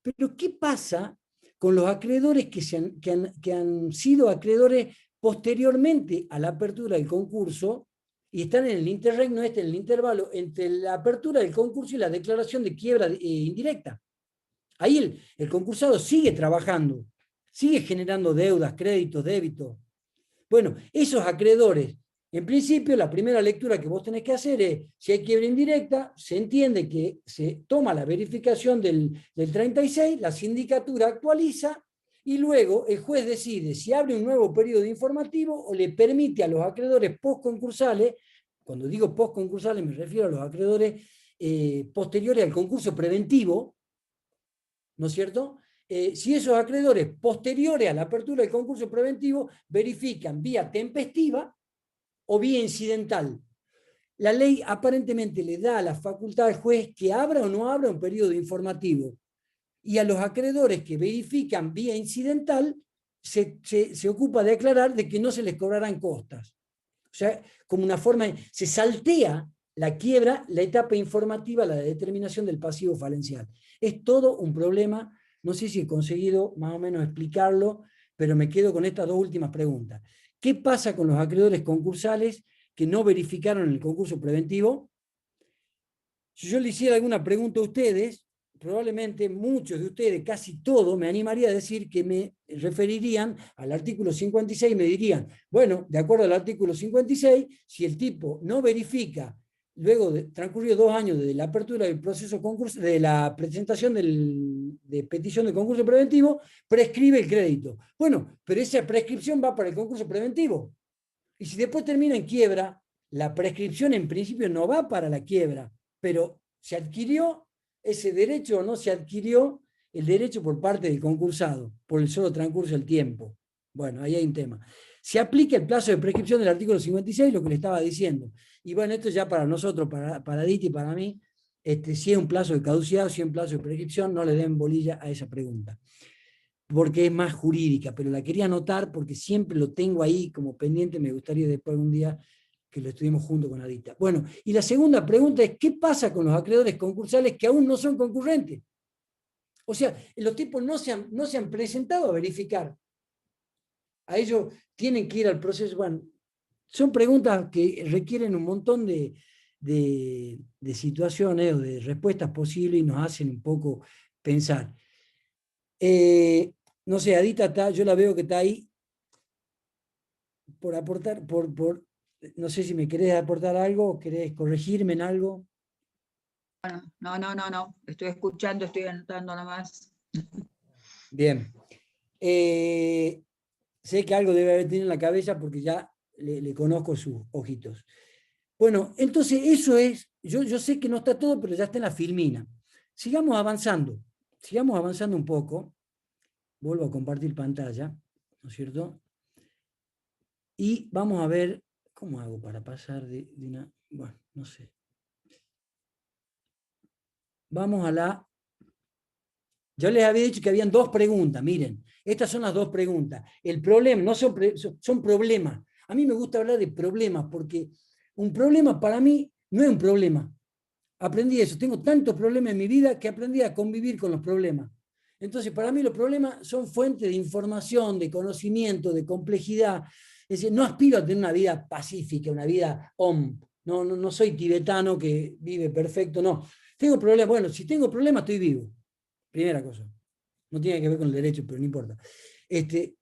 Pero ¿qué pasa con los acreedores que han sido acreedores posteriormente a la apertura del concurso y están en el interregno en el intervalo entre la apertura del concurso y la declaración de quiebra indirecta? Ahí el concursado sigue trabajando, sigue generando deudas, créditos, débitos. Bueno, esos acreedores, en principio, la primera lectura que vos tenés que hacer es, si hay quiebra indirecta, se entiende que se toma la verificación del 36, la sindicatura actualiza, y luego el juez decide si abre un nuevo periodo informativo o le permite a los acreedores postconcursales, cuando digo postconcursales me refiero a los acreedores posteriores al concurso preventivo, ¿no es cierto? Si esos acreedores posteriores a la apertura del concurso preventivo verifican vía tempestiva o vía incidental. La ley aparentemente le da la facultad al juez que abra o no abra un periodo informativo. Y a los acreedores que verifican vía incidental se ocupa de aclarar de que no se les cobrarán costas. O sea, como una forma, se saltea la quiebra, la etapa informativa, la determinación del pasivo falencial. Es todo un problema, no sé si he conseguido más o menos explicarlo, pero me quedo con estas dos últimas preguntas. ¿Qué pasa con los acreedores concursales que no verificaron el concurso preventivo? Si yo le hiciera alguna pregunta a ustedes, probablemente muchos de ustedes, casi todos, me animaría a decir que me referirían al artículo 56 y me dirían, bueno, de acuerdo al artículo 56, si el tipo no verifica, luego de transcurridos 2 años desde la apertura del proceso concurso, de la presentación de petición de concurso preventivo, prescribe el crédito. Bueno, pero esa prescripción va para el concurso preventivo. Y si después termina en quiebra, la prescripción en principio no va para la quiebra, pero se adquirió ese derecho o no se adquirió el derecho por parte del concursado, por el solo transcurso del tiempo. Bueno, ahí hay un tema. Se aplica el plazo de prescripción del artículo 56, lo que le estaba diciendo. Y bueno, esto ya para nosotros, para Diti y para mí, si es un plazo de caducidad o si es un plazo de prescripción, no le den bolilla a esa pregunta, porque es más jurídica, pero la quería anotar porque siempre lo tengo ahí como pendiente, me gustaría después un día que lo estuvimos junto con Adita. Bueno, y la segunda pregunta es, ¿qué pasa con los acreedores concursales que aún no son concurrentes? O sea, los tipos no se han presentado a verificar. A ellos tienen que ir al proceso. Bueno, son preguntas que requieren un montón de situaciones o de respuestas posibles y nos hacen un poco pensar. No sé, Adita yo la veo que está ahí por aportar, no sé si me querés aportar algo o querés corregirme en algo.
No. Estoy escuchando, estoy anotando nomás.
Bien. Sé que algo debe haber tenido en la cabeza porque ya le conozco sus ojitos. Bueno, entonces eso es, yo sé que no está todo, pero ya está en la filmina. Sigamos avanzando un poco. Vuelvo a compartir pantalla, ¿no es cierto? Y vamos a ver, ¿cómo hago para pasar de una? Bueno, no sé. Vamos a la... Yo les había dicho que habían 2 preguntas, miren, estas son las 2 preguntas. El problema, no son problemas. A mí me gusta hablar de problemas porque un problema para mí no es un problema. Aprendí eso, tengo tantos problemas en mi vida que aprendí a convivir con los problemas. Entonces, para mí los problemas son fuente de información, de conocimiento, de complejidad. Es decir, no aspiro a tener una vida pacífica, una vida om. No soy tibetano que vive perfecto, no. Tengo problemas, bueno, si tengo problemas estoy vivo. Primera cosa. No tiene que ver con el derecho, pero no importa.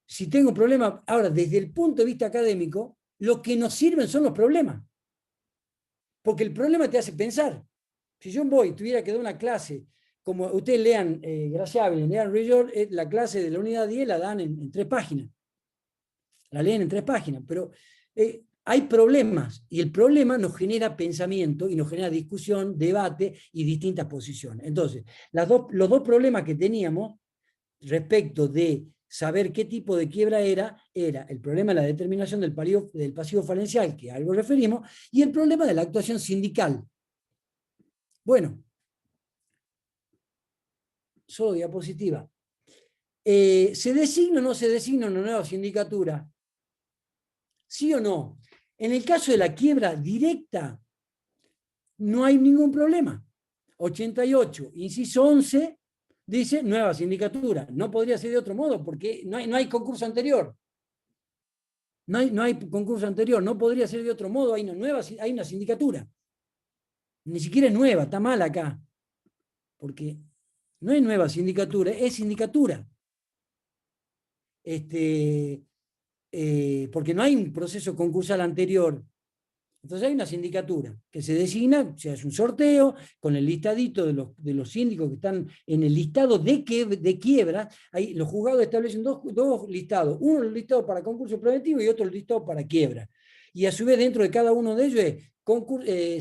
Si tengo problemas, ahora, desde el punto de vista académico, lo que nos sirven son los problemas. Porque el problema te hace pensar. Si yo tuviera que dar una clase, como ustedes lean Graciable, lean Rijor, la clase de la unidad 10 la dan en 3 páginas. La leen en 3 páginas, pero hay problemas, y el problema nos genera pensamiento, y nos genera discusión, debate, y distintas posiciones. Entonces, los 2 problemas que teníamos, respecto de saber qué tipo de quiebra era el problema de la determinación del pasivo falencial, que a algo referimos, y el problema de la actuación sindical. Bueno, solo diapositiva. ¿Se designa o no se designa una nueva sindicatura? ¿Sí o no? En el caso de la quiebra directa, no hay ningún problema. 88, inciso 11, dice nueva sindicatura. No podría ser de otro modo, porque no hay concurso anterior. No hay concurso anterior, no podría ser de otro modo, hay una sindicatura. Ni siquiera es nueva, está mal acá. Porque no es nueva sindicatura, es sindicatura. Porque no hay un proceso concursal anterior. Entonces hay una sindicatura que se designa, se hace un sorteo con el listadito de los síndicos que están en el listado de quiebra. Ahí los juzgados establecen dos listados, uno el listado para concurso preventivo y otro el listado para quiebra. Y a su vez dentro de cada uno de ellos es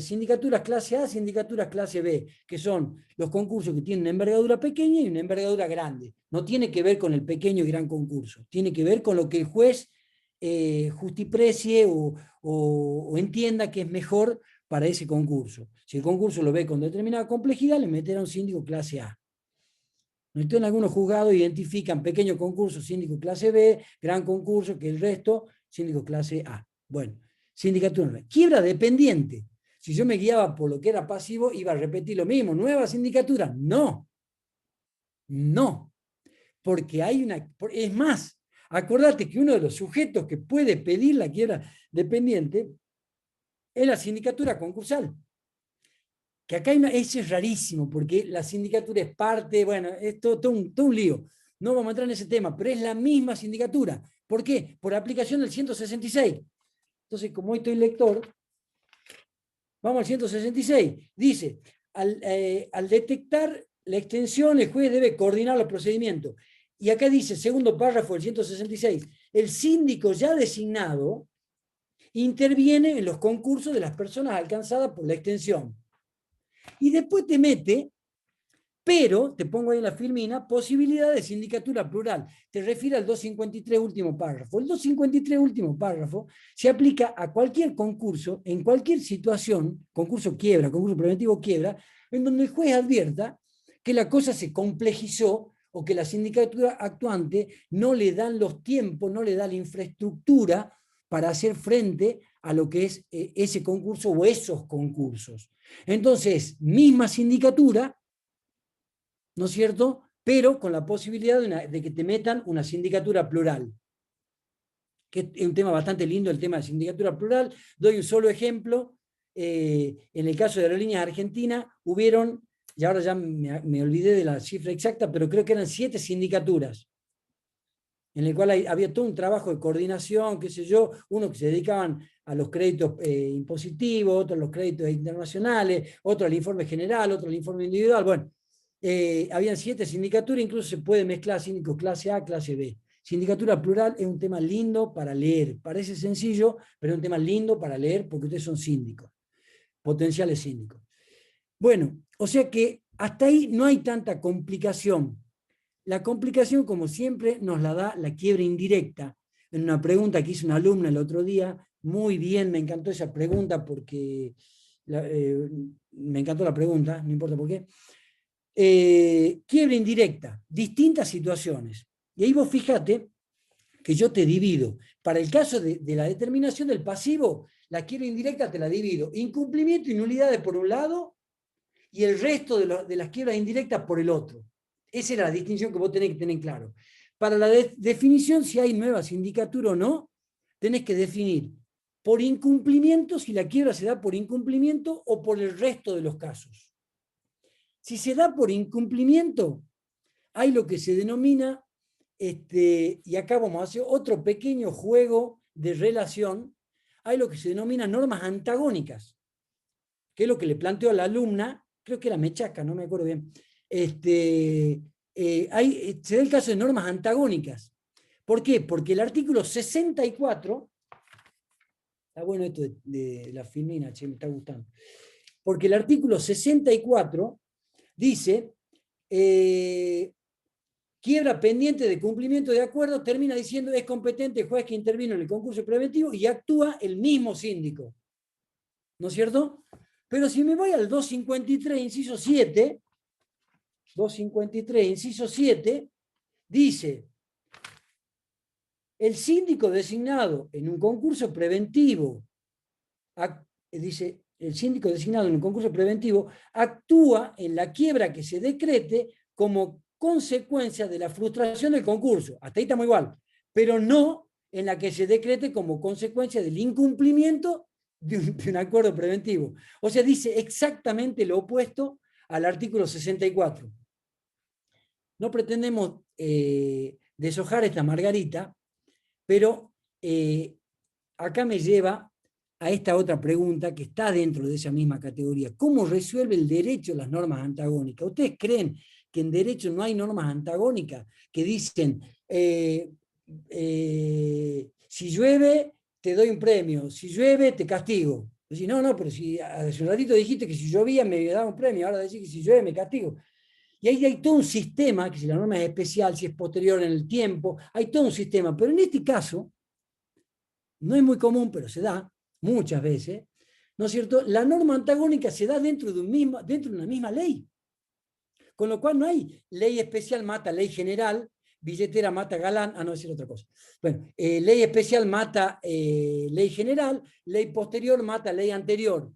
sindicaturas clase A, sindicaturas clase B, que son los concursos que tienen una envergadura pequeña y una envergadura grande. No tiene que ver con el pequeño y gran concurso, tiene que ver con lo que el juez justiprecie o entienda que es mejor para ese concurso. Si el concurso lo ve con determinada complejidad, le meterá un síndico clase A. Entonces, algunos juzgados identifican pequeño concurso, síndico clase B, gran concurso, que el resto, síndico clase A. Bueno, sindicatura nueva. Quiebra dependiente. Si yo me guiaba por lo que era pasivo, iba a repetir lo mismo. ¿Nueva sindicatura? No. No. Porque hay una... Es más, acordate que uno de los sujetos que puede pedir la quiebra dependiente es la sindicatura concursal. Que acá ese es rarísimo, porque la sindicatura es parte, bueno, es todo un lío. No vamos a entrar en ese tema, pero es la misma sindicatura. ¿Por qué? Por aplicación del 166. Entonces, como hoy estoy lector, vamos al 166. Dice, al detectar la extensión, el juez debe coordinar los procedimientos. Y acá dice, segundo párrafo del 166, el síndico ya designado interviene en los concursos de las personas alcanzadas por la extensión. Y después te mete, pero, te pongo ahí en la filmina, posibilidad de sindicatura plural. Te refiere al 253 último párrafo. El 253 último párrafo se aplica a cualquier concurso, en cualquier situación, concurso quiebra, concurso preventivo quiebra, en donde el juez advierta que la cosa se complejizó o que la sindicatura actuante no le dan los tiempos, no le da la infraestructura para hacer frente a lo que es ese concurso o esos concursos. Entonces, misma sindicatura, ¿no es cierto? Pero con la posibilidad de que te metan una sindicatura plural, que es un tema bastante lindo, el tema de sindicatura plural. Doy un solo ejemplo. En el caso de Aerolíneas Argentina, hubieron, y ahora ya me olvidé de la cifra exacta, pero creo que eran 7 sindicaturas, en el cual había todo un trabajo de coordinación, qué sé yo, unos que se dedicaban a los créditos impositivos, otros a los créditos internacionales, otros al informe general, otros al informe individual. Bueno, habían 7 sindicaturas, incluso se puede mezclar síndicos clase A, clase B. Sindicatura plural es un tema lindo para leer. Parece sencillo, pero es un tema lindo para leer porque ustedes son síndicos, potenciales síndicos. Bueno, o sea que hasta ahí no hay tanta complicación. La complicación, como siempre, nos la da la quiebra indirecta. En una pregunta que hizo una alumna el otro día, muy bien, me encantó esa pregunta porque me encantó la pregunta, no importa por qué. Quiebra indirecta, distintas situaciones. Y ahí vos fíjate que yo te divido. Para el caso de la determinación del pasivo, la quiebra indirecta te la divido. Incumplimiento y nulidades por un lado y el resto de las quiebras indirectas por el otro. Esa es la distinción que vos tenés que tener claro. Para la definición, si hay nueva sindicatura o no, tenés que definir por incumplimiento, si la quiebra se da por incumplimiento o por el resto de los casos. Si se da por incumplimiento, hay lo que se denomina, y acá vamos a hacer otro pequeño juego de relación, hay lo que se denomina normas antagónicas, que es lo que le planteó a la alumna, creo que era Mechaca, no me acuerdo bien. Se da el caso de normas antagónicas. ¿Por qué? Porque el artículo 64, está bueno esto de la filmina, che, me está gustando. Porque el artículo 64 dice, quiebra pendiente de cumplimiento de acuerdo, termina diciendo es competente el juez que intervino en el concurso preventivo y actúa el mismo síndico. ¿No es cierto? Pero si me voy al 253, inciso 7, 253, inciso 7, dice, el síndico designado en un concurso preventivo, dice, el síndico designado en un concurso preventivo actúa en la quiebra que se decrete como consecuencia de la frustración del concurso. Hasta ahí estamos igual, pero no en la que se decrete como consecuencia del incumplimiento de un acuerdo preventivo. O sea, dice exactamente lo opuesto al artículo 64. No pretendemos deshojar esta margarita, pero acá me lleva a esta otra pregunta que está dentro de esa misma categoría. ¿Cómo resuelve el derecho las normas antagónicas? ¿Ustedes creen que en derecho no hay normas antagónicas que dicen si llueve te doy un premio, si llueve te castigo? Decís, no, pero si hace un ratito dijiste que si llovía me daba un premio, ahora decís que si llueve me castigo. Y ahí hay todo un sistema, que si la norma es especial, si es posterior en el tiempo, hay todo un sistema. Pero en este caso, no es muy común, pero se da muchas veces, ¿no es cierto? La norma antagónica se da dentro de una misma ley. Con lo cual no hay ley especial mata ley general, billetera mata galán, no decir otra cosa. Bueno, ley especial mata ley general, ley posterior mata ley anterior,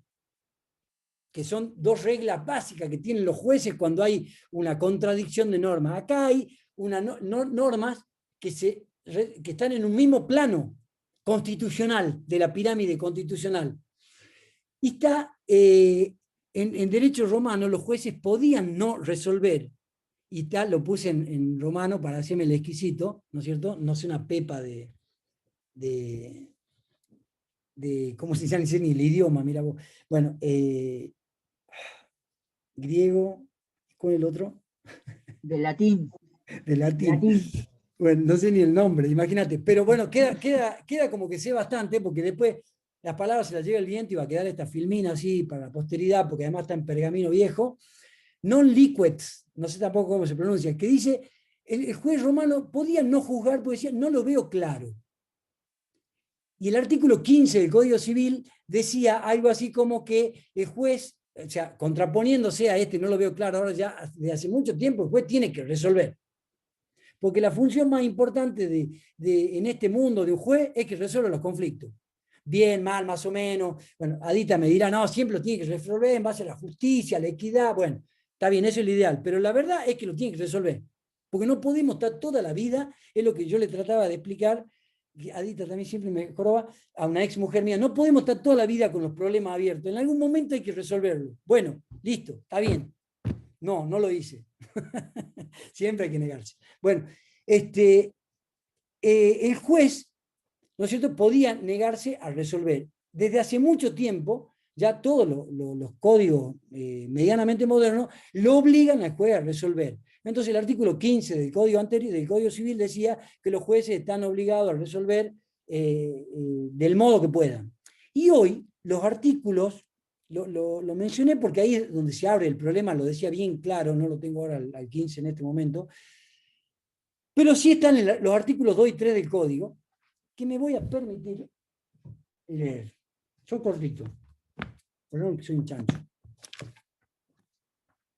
que son dos reglas básicas que tienen los jueces cuando hay una contradicción de normas. Acá hay normas que están en un mismo plano constitucional, de la pirámide constitucional. Y está, en derecho romano, los jueces podían no resolver, y tal, lo puse en romano para hacerme el exquisito, ¿no es cierto? No sé una pepa de ¿cómo se dice ni el idioma? Mira vos. Bueno, griego, ¿cuál es el otro?
De latín.
De latín. Bueno, no sé ni el nombre, imagínate. Pero bueno, queda como que sé bastante, porque después las palabras se las lleva el viento y va a quedar esta filmina así para la posteridad, porque además está en pergamino viejo. Non liquet, no sé tampoco cómo se pronuncia, que dice, el juez romano podía no juzgar, porque decía, no lo veo claro. Y el artículo 15 del Código Civil decía algo así como que el juez, o sea, contraponiéndose a no lo veo claro, ahora ya desde hace mucho tiempo el juez tiene que resolver. Porque la función más importante en este mundo de un juez es que resuelva los conflictos. Bien, mal, más o menos. Bueno, Adita me dirá, no, siempre lo tiene que resolver en base a la justicia, la equidad. Bueno, está bien, eso es lo ideal. Pero la verdad es que lo tiene que resolver. Porque no podemos estar toda la vida, es lo que yo le trataba de explicar, que Adita también siempre me joroba, a una ex mujer mía, no podemos estar toda la vida con los problemas abiertos. En algún momento hay que resolverlo. Bueno, listo, está bien. No lo hice. Siempre hay que negarse. Bueno, el juez, ¿no es cierto?, podía negarse a resolver. Desde hace mucho tiempo, ya todos los códigos medianamente modernos lo obligan al juez a resolver. Entonces el artículo 15 del Código anterior, del Código Civil, decía que los jueces están obligados a resolver del modo que puedan. Y hoy los artículos, lo mencioné porque ahí es donde se abre el problema, lo decía bien claro, no lo tengo ahora al 15 en este momento, pero sí están en los artículos 2 y 3 del Código, que me voy a permitir leer. Son cortitos, perdón que soy un chancho.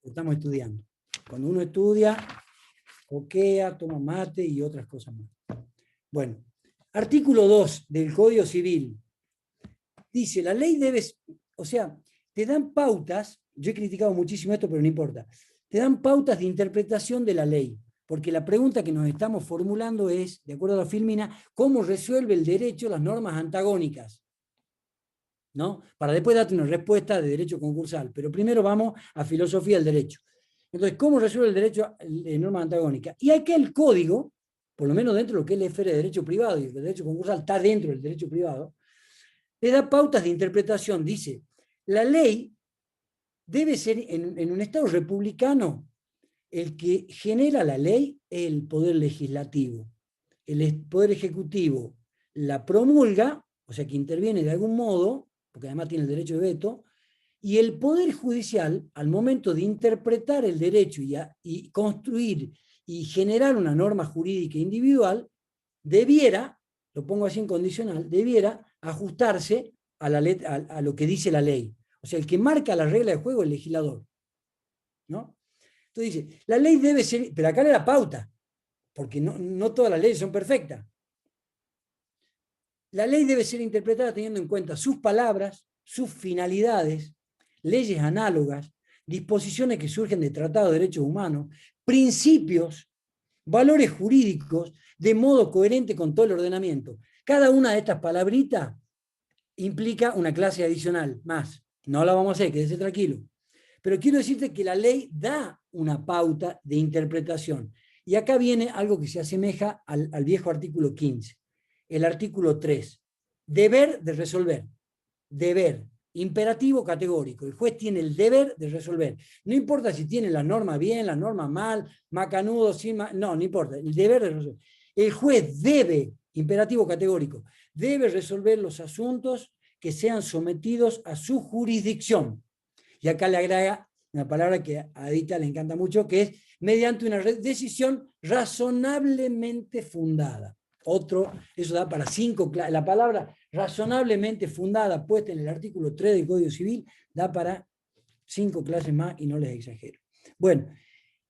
Estamos estudiando. Cuando uno estudia, coquea, toma mate y otras cosas más. Bueno, artículo 2 del Código Civil. Dice, la ley debe, o sea, te dan pautas, yo he criticado muchísimo esto, pero no importa, te dan pautas de interpretación de la ley. Porque la pregunta que nos estamos formulando es, de acuerdo a la Filmina, ¿cómo resuelve el derecho las normas antagónicas? ¿No? Para después darte una respuesta de derecho concursal. Pero primero vamos a filosofía del derecho. Entonces, ¿cómo resuelve el derecho en normas antagónicas? Y aquí el código, por lo menos dentro de lo que es la esfera de derecho privado, y el derecho concursal está dentro del derecho privado, le da pautas de interpretación. Dice, la ley debe ser, en un Estado republicano, el que genera la ley es el poder legislativo. El poder ejecutivo la promulga, o sea que interviene de algún modo, porque además tiene el derecho de veto, y el poder judicial, al momento de interpretar el derecho y construir y generar una norma jurídica individual, debiera, lo pongo así en condicional, debiera ajustarse a lo que dice la ley. O sea, el que marca la regla de juego es el legislador, ¿no? Entonces dice, la ley debe ser, pero acá le da pauta, porque no todas las leyes son perfectas. La ley debe ser interpretada teniendo en cuenta sus palabras, sus finalidades, leyes análogas, disposiciones que surgen de tratados de derechos humanos, principios, valores jurídicos, de modo coherente con todo el ordenamiento. Cada una de estas palabritas implica una clase adicional más. No la vamos a hacer, quédese tranquilo. Pero quiero decirte que la ley da una pauta de interpretación. Y acá viene algo que se asemeja al viejo artículo 15. El artículo 3. Deber de resolver. Deber. Imperativo categórico. El juez tiene el deber de resolver. No importa si tiene la norma bien, la norma mal, macanudo, sin no importa. El deber de resolver. El juez debe, imperativo categórico, debe resolver los asuntos que sean sometidos a su jurisdicción. Y acá le agrega una palabra que a Edita le encanta mucho, que es mediante una decisión razonablemente fundada. Eso da para 5 clases. La palabra razonablemente fundada puesta en el artículo 3 del Código Civil da para 5 clases más y no les exagero. Bueno,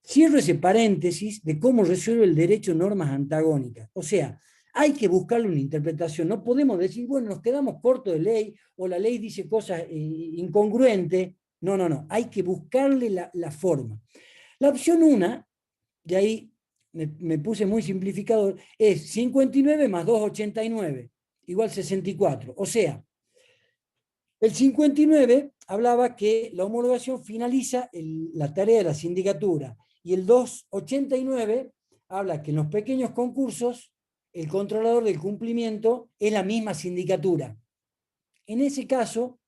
cierro ese paréntesis de cómo resuelve el derecho normas antagónicas. O sea, hay que buscarle una interpretación. No podemos decir, bueno, nos quedamos cortos de ley o la ley dice cosas incongruentes. No. Hay que buscarle la forma. La opción 1, de ahí me puse muy simplificador, es 59 más 289, igual 64. O sea, el 59 hablaba que la homologación finaliza la tarea de la sindicatura y el 289 habla que en los pequeños concursos el controlador del cumplimiento es la misma sindicatura. En ese caso,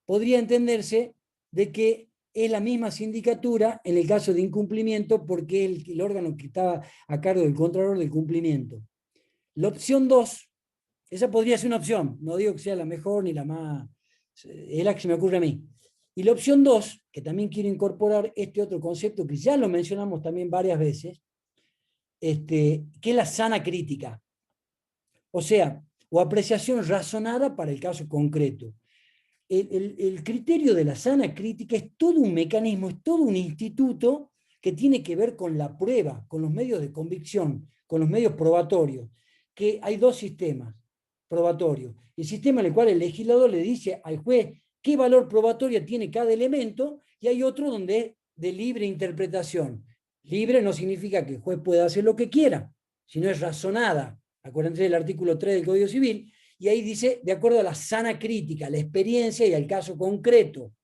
podría entenderse de que es la misma sindicatura en el caso de incumplimiento porque es el órgano que estaba a cargo del controlador del cumplimiento. La opción 2, esa podría ser una opción, no digo que sea la mejor ni la más, es la que se me ocurre a mí. Y la opción 2, que también quiero incorporar este otro concepto que ya lo mencionamos también varias veces, que es la sana crítica. O sea, o apreciación razonada para el caso concreto. El criterio de la sana crítica es todo un mecanismo, es todo un instituto que tiene que ver con la prueba, con los medios de convicción, con los medios probatorios, que hay 2 sistemas probatorios. El sistema en el cual el legislador le dice al juez qué valor probatorio tiene cada elemento, y hay otro donde es de libre interpretación. Libre no significa que el juez pueda hacer lo que quiera, sino es razonada. Acuérdense del artículo 3 del Código Civil, y ahí dice, de acuerdo a la sana crítica, la experiencia y al caso concreto.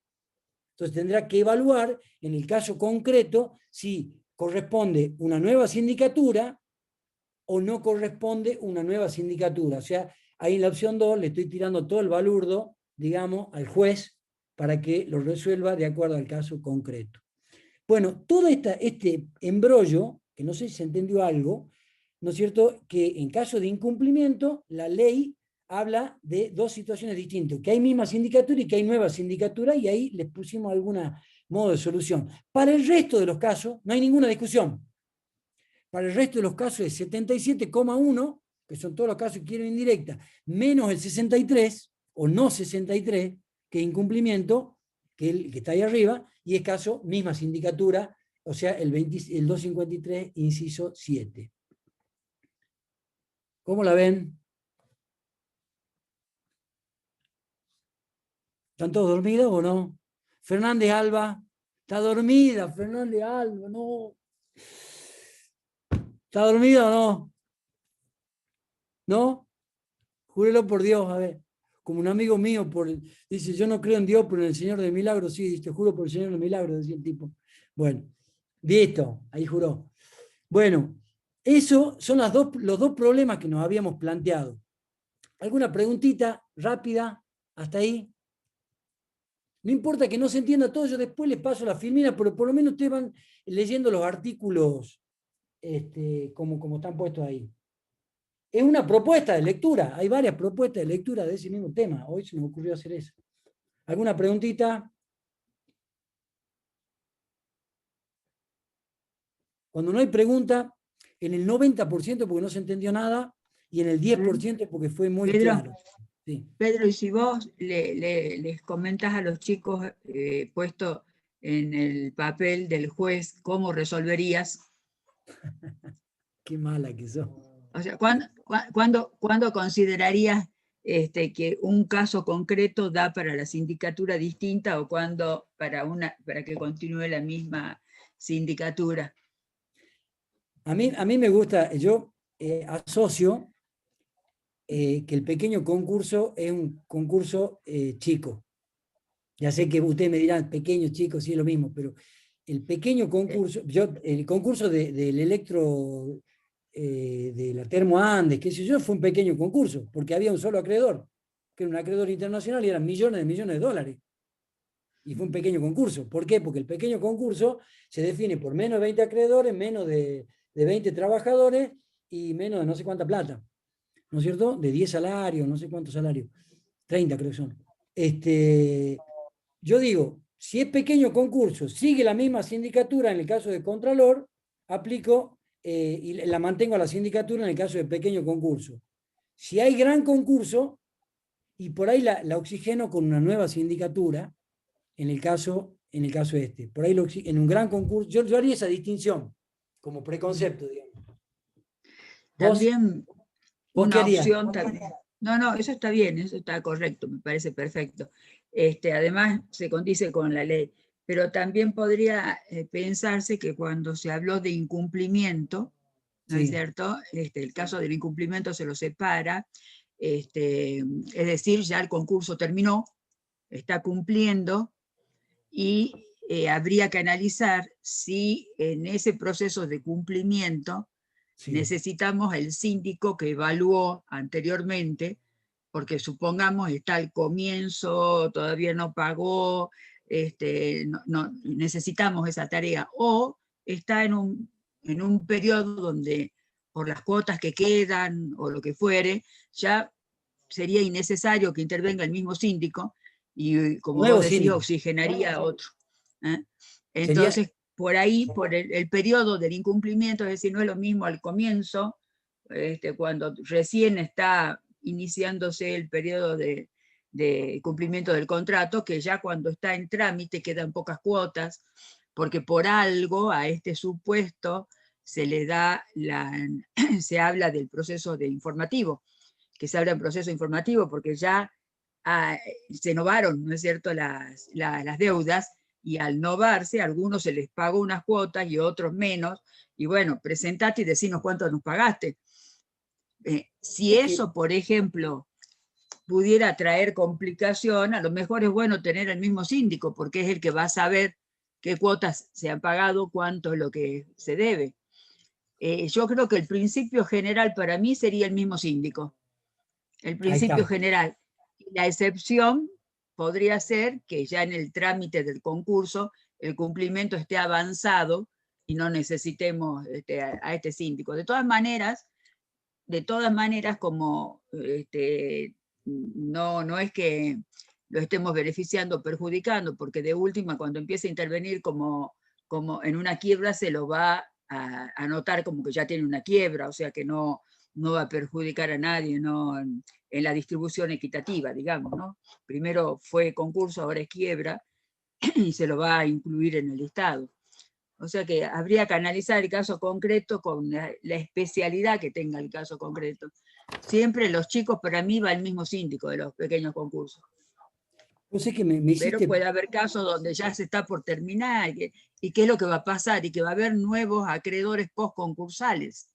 Entonces tendrá que evaluar en el caso concreto si corresponde una nueva sindicatura o no corresponde una nueva sindicatura. O sea, ahí en la opción 2 le estoy tirando todo el balurdo, digamos, al juez para que lo resuelva de acuerdo al caso concreto. Bueno, todo este embrollo, que no sé si se entendió algo, ¿no es cierto?, que en caso de incumplimiento, la ley habla de 2 situaciones distintas, que hay misma sindicatura y que hay nueva sindicatura, y ahí les pusimos algún modo de solución. Para el resto de los casos, no hay ninguna discusión. Para el resto de los casos es 77,1, que son todos los casos que quieren indirecta, menos el 63, o no 63, que es incumplimiento, que está ahí arriba, y es caso misma sindicatura, o sea, el 253, inciso 7. ¿Cómo la ven? ¿Están todos dormidos o no? Fernández Alba, está dormida, Fernández Alba, no. ¿Está dormida o no? ¿No? Júrelo por Dios, a ver. Como un amigo mío dice, yo no creo en Dios, pero en el Señor de Milagros sí, te juro por el Señor de Milagros, decía el tipo. Bueno, listo, ahí juró. Bueno, esos son los dos problemas que nos habíamos planteado. ¿Alguna preguntita rápida hasta ahí? No importa que no se entienda todo, yo después les paso la filmina, pero por lo menos ustedes van leyendo los artículos como están puestos ahí. Es una propuesta de lectura, hay varias propuestas de lectura de ese mismo tema. Hoy se me ocurrió hacer eso. ¿Alguna preguntita? Cuando no hay pregunta, en el 90% porque no se entendió nada, y en el 10% porque fue muy
Pedro,
claro. Sí.
Pedro, y si vos les comentás a los chicos, puesto en el papel del juez, ¿cómo resolverías?
Qué mala que sos.
O sea, ¿cuándo considerarías que un caso concreto da para la sindicatura distinta o cuándo para que continúe la misma sindicatura?
A mí me gusta, yo asocio que el pequeño concurso es un concurso chico. Ya sé que ustedes me dirán, pequeño, chico, sí es lo mismo, pero el pequeño concurso, el concurso del electro, de la Termo Andes, qué sé yo, fue un pequeño concurso, porque había un solo acreedor, que era un acreedor internacional y eran millones de dólares. Y fue un pequeño concurso. ¿Por qué? Porque el pequeño concurso se define por menos de 20 acreedores, menos de 20 trabajadores y menos de no sé cuánta plata, ¿no es cierto? De 10 salarios, no sé cuántos salarios. 30 creo que son. Yo digo, si es pequeño concurso, sigue la misma sindicatura en el caso de Contralor, aplico y la mantengo a la sindicatura en el caso de pequeño concurso. Si hay gran concurso, y por ahí la oxigeno con una nueva sindicatura, en el caso este. Por ahí en un gran concurso, yo haría esa distinción como preconcepto, digamos.
También
¿Vos qué
una
harías?
opción también. No, eso está bien, eso está correcto, me parece perfecto. Además, se condice con la ley, pero también podría pensarse que cuando se habló de incumplimiento, ¿no es
Sí,
cierto? El caso del incumplimiento se lo separa, es decir, ya el concurso terminó, está cumpliendo, y habría que analizar si en ese proceso de cumplimiento
sí.
necesitamos el síndico que evaluó anteriormente, porque supongamos está al comienzo, todavía no pagó, necesitamos esa tarea, o está en un periodo donde por las cuotas que quedan o lo que fuere, ya sería innecesario que intervenga el mismo síndico y, como vos
Nuevo
decís,
síndico.
oxigenaría a otro. ¿eh?
Sería,
Entonces, por ahí, por el periodo del incumplimiento, es decir, no es lo mismo al comienzo, cuando recién está iniciándose el periodo de cumplimiento del contrato, que ya cuando está en trámite quedan pocas cuotas, porque por algo a este supuesto se le da se habla del proceso de informativo, que se habla en proceso informativo, porque ya se novaron, ¿no es cierto?, las deudas, y al novarse, a algunos se les pagó unas cuotas y a otros menos, y bueno, presentate y decinos cuánto nos pagaste. Si
es que
eso, por ejemplo, pudiera traer complicación, a lo mejor es bueno tener el mismo síndico, porque es el que va a saber qué cuotas se han pagado, cuánto es lo que se debe. Yo creo que el principio general para mí sería el mismo síndico, el
ahí
principio
está.
general. La excepción podría ser que ya en el trámite del concurso el cumplimiento esté avanzado y no necesitemos a este síndico. De todas maneras, como no es que lo estemos beneficiando o perjudicando, porque de última, cuando empiece a intervenir como en una quiebra, se lo va a notar como que ya tiene una quiebra, o sea que no va a perjudicar a nadie, ¿no? En la distribución equitativa, digamos, ¿no? Primero fue concurso, ahora es quiebra, y se lo va a incluir en el listado. O sea que habría que analizar el caso concreto con la especialidad que tenga el caso concreto. Siempre los chicos, para mí, va el mismo síndico de los pequeños concursos.
No sé que me
Pero
hiciste,
puede haber casos donde ya se está por terminar y qué es lo que va a pasar, y que va a haber nuevos acreedores postconcursales.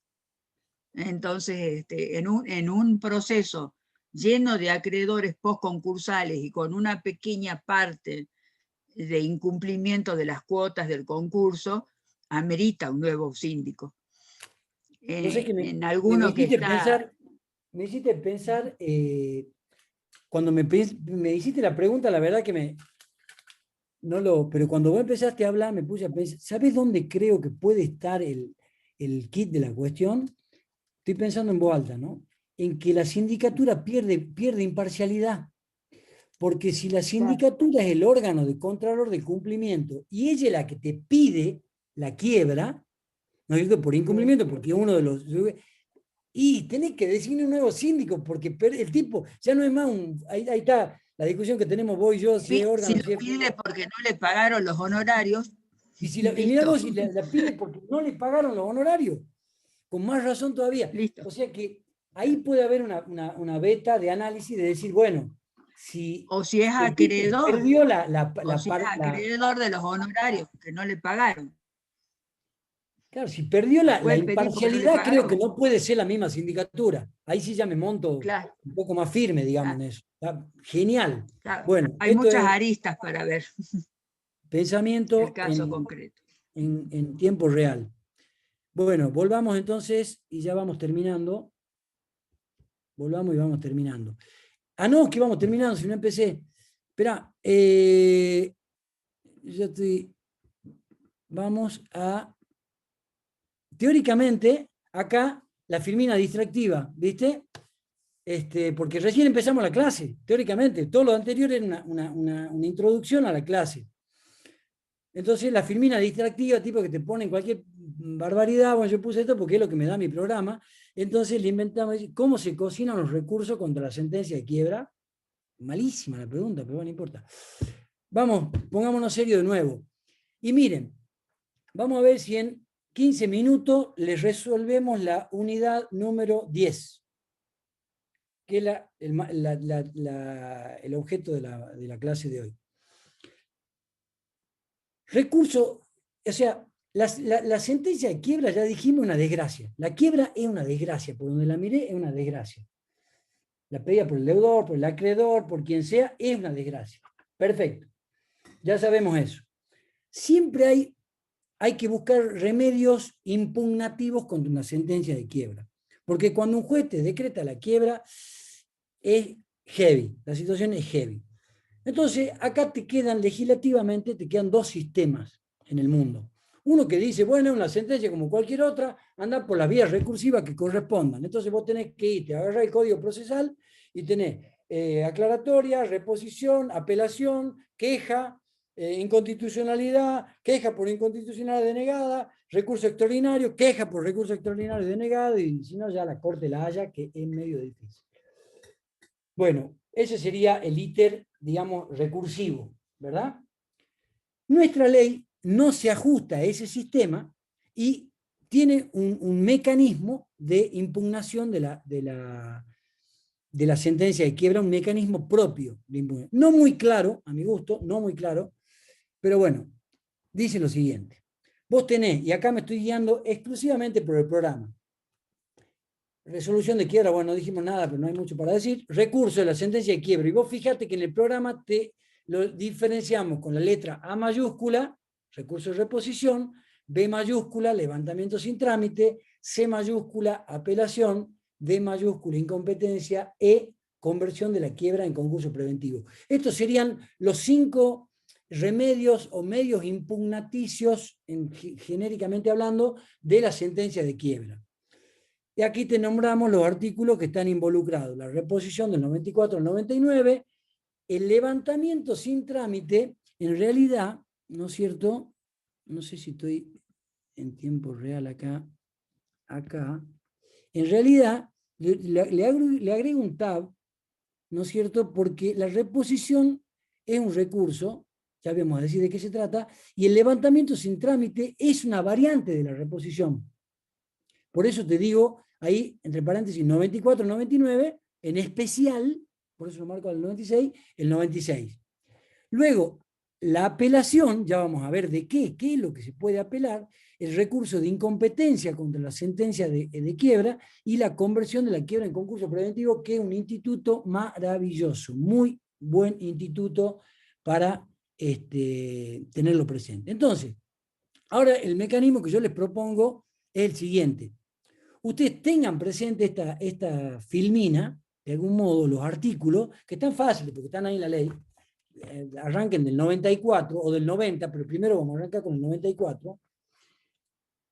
Entonces, en un proceso lleno de acreedores postconcursales y con una pequeña parte de incumplimiento de las cuotas del concurso, amerita un nuevo síndico.
no sé que
En
me
alguno que
hiciste
está...
pensar, cuando me hiciste la pregunta, la verdad que pero cuando vos empezaste a hablar, me puse a pensar, ¿sabes dónde creo que puede estar el kit de la cuestión? Estoy pensando en voz alta, ¿no? En que la sindicatura pierde imparcialidad. Porque si la sindicatura es el órgano de contralor de cumplimiento y ella es la que te pide la quiebra, ¿no es cierto? Por incumplimiento, porque uno de los... Y tenés que designar un nuevo síndico, porque el tipo ya no es más un... Ahí está la discusión que tenemos vos y yo, si es
Si
órgano,
lo
si es...
pide porque no le pagaron los honorarios,
Y mira
listo,
vos, si la pide porque no le pagaron los honorarios, con más razón todavía.
listo.
O sea que ahí puede haber una beta de análisis de decir, bueno, si,
O si es
si el tipo
acreedor,
perdió
o si es acreedor de los honorarios que no le pagaron.
claro, si perdió
Lo
la
puede pedir porque no le
imparcialidad, creo que
pagaron.
no puede ser la misma sindicatura. Ahí sí ya me monto
Claro,
un poco más firme, digamos,
claro,
en eso. Está genial.
claro.
Bueno,
Hay
esto
muchas
es
aristas para ver el
pensamiento
caso concreto.
en tiempo real. Bueno, volvamos entonces y ya vamos terminando. Volvamos y vamos terminando. Ah, no, que vamos terminando, si no empecé. Espera, yo estoy. Vamos a. Teóricamente, acá la filmina distractiva, ¿viste? porque recién empezamos la clase, teóricamente. Todo lo anterior era una introducción a la clase. Entonces la filmina distractiva, tipo que te ponen cualquier barbaridad, bueno, yo puse esto porque es lo que me da mi programa. Entonces le inventamos cómo se cocinan los recursos contra la sentencia de quiebra. Malísima la pregunta, pero bueno, no importa. Vamos, pongámonos serio de nuevo. Y miren, vamos a ver si en 15 minutos les resolvemos la unidad número 10, que es el objeto de la clase de hoy. Recurso, o sea, la sentencia de quiebra, ya dijimos, una desgracia. La quiebra es una desgracia, por donde la miré es una desgracia. La pedida por el deudor, por el acreedor, por quien sea, es una desgracia. Perfecto, ya sabemos eso. Siempre hay que buscar remedios impugnativos contra una sentencia de quiebra. Porque cuando un juez te decreta la quiebra, es heavy, la situación es heavy. Entonces, acá legislativamente, te quedan dos sistemas en el mundo. Uno que dice, bueno, una sentencia como cualquier otra, anda por las vías recursivas que correspondan. Entonces vos tenés que irte a agarrar el Código Procesal y tenés aclaratoria, reposición, apelación, queja, inconstitucionalidad, queja por inconstitucionalidad denegada, recurso extraordinario, queja por recurso extraordinario denegado, y si no, ya la Corte la haya, que es medio difícil. Bueno, ese sería el íter, digamos, recursivo, ¿verdad? Nuestra ley no se ajusta a ese sistema y tiene un mecanismo de impugnación de la sentencia de quiebra, un mecanismo propio de impugnación. No muy claro, a mi gusto, no muy claro, pero bueno, dice lo siguiente. Vos tenés, y acá me estoy guiando exclusivamente por el programa, resolución de quiebra, bueno, no dijimos nada, pero no hay mucho para decir. Recurso de la sentencia de quiebra. Y vos fíjate que en el programa lo diferenciamos con la letra A mayúscula, recurso de reposición, B mayúscula, levantamiento sin trámite, C mayúscula, apelación, D mayúscula, incompetencia, E, conversión de la quiebra en concurso preventivo. Estos serían los 5 remedios o medios impugnaticios, genéricamente hablando, de la sentencia de quiebra. Y aquí te nombramos los artículos que están involucrados. La reposición del 94 al 99, el levantamiento sin trámite, en realidad, ¿no es cierto? No sé si estoy en tiempo real acá. En realidad, le agrego un tab, ¿no es cierto? Porque la reposición es un recurso, ya vamos a decir de qué se trata, y el levantamiento sin trámite es una variante de la reposición. Por eso te digo, ahí, entre paréntesis, 94, 99, en especial, por eso lo marco al 96, el 96. Luego, la apelación, ya vamos a ver de qué es lo que se puede apelar, el recurso de incompetencia contra la sentencia de quiebra y la conversión de la quiebra en concurso preventivo, que es un instituto maravilloso, muy buen instituto para tenerlo presente. Entonces, ahora el mecanismo que yo les propongo es el siguiente. Ustedes tengan presente esta filmina, de algún modo, los artículos, que están fáciles, porque están ahí en la ley, arranquen del 94 o del 90, pero primero vamos a arrancar con el 94,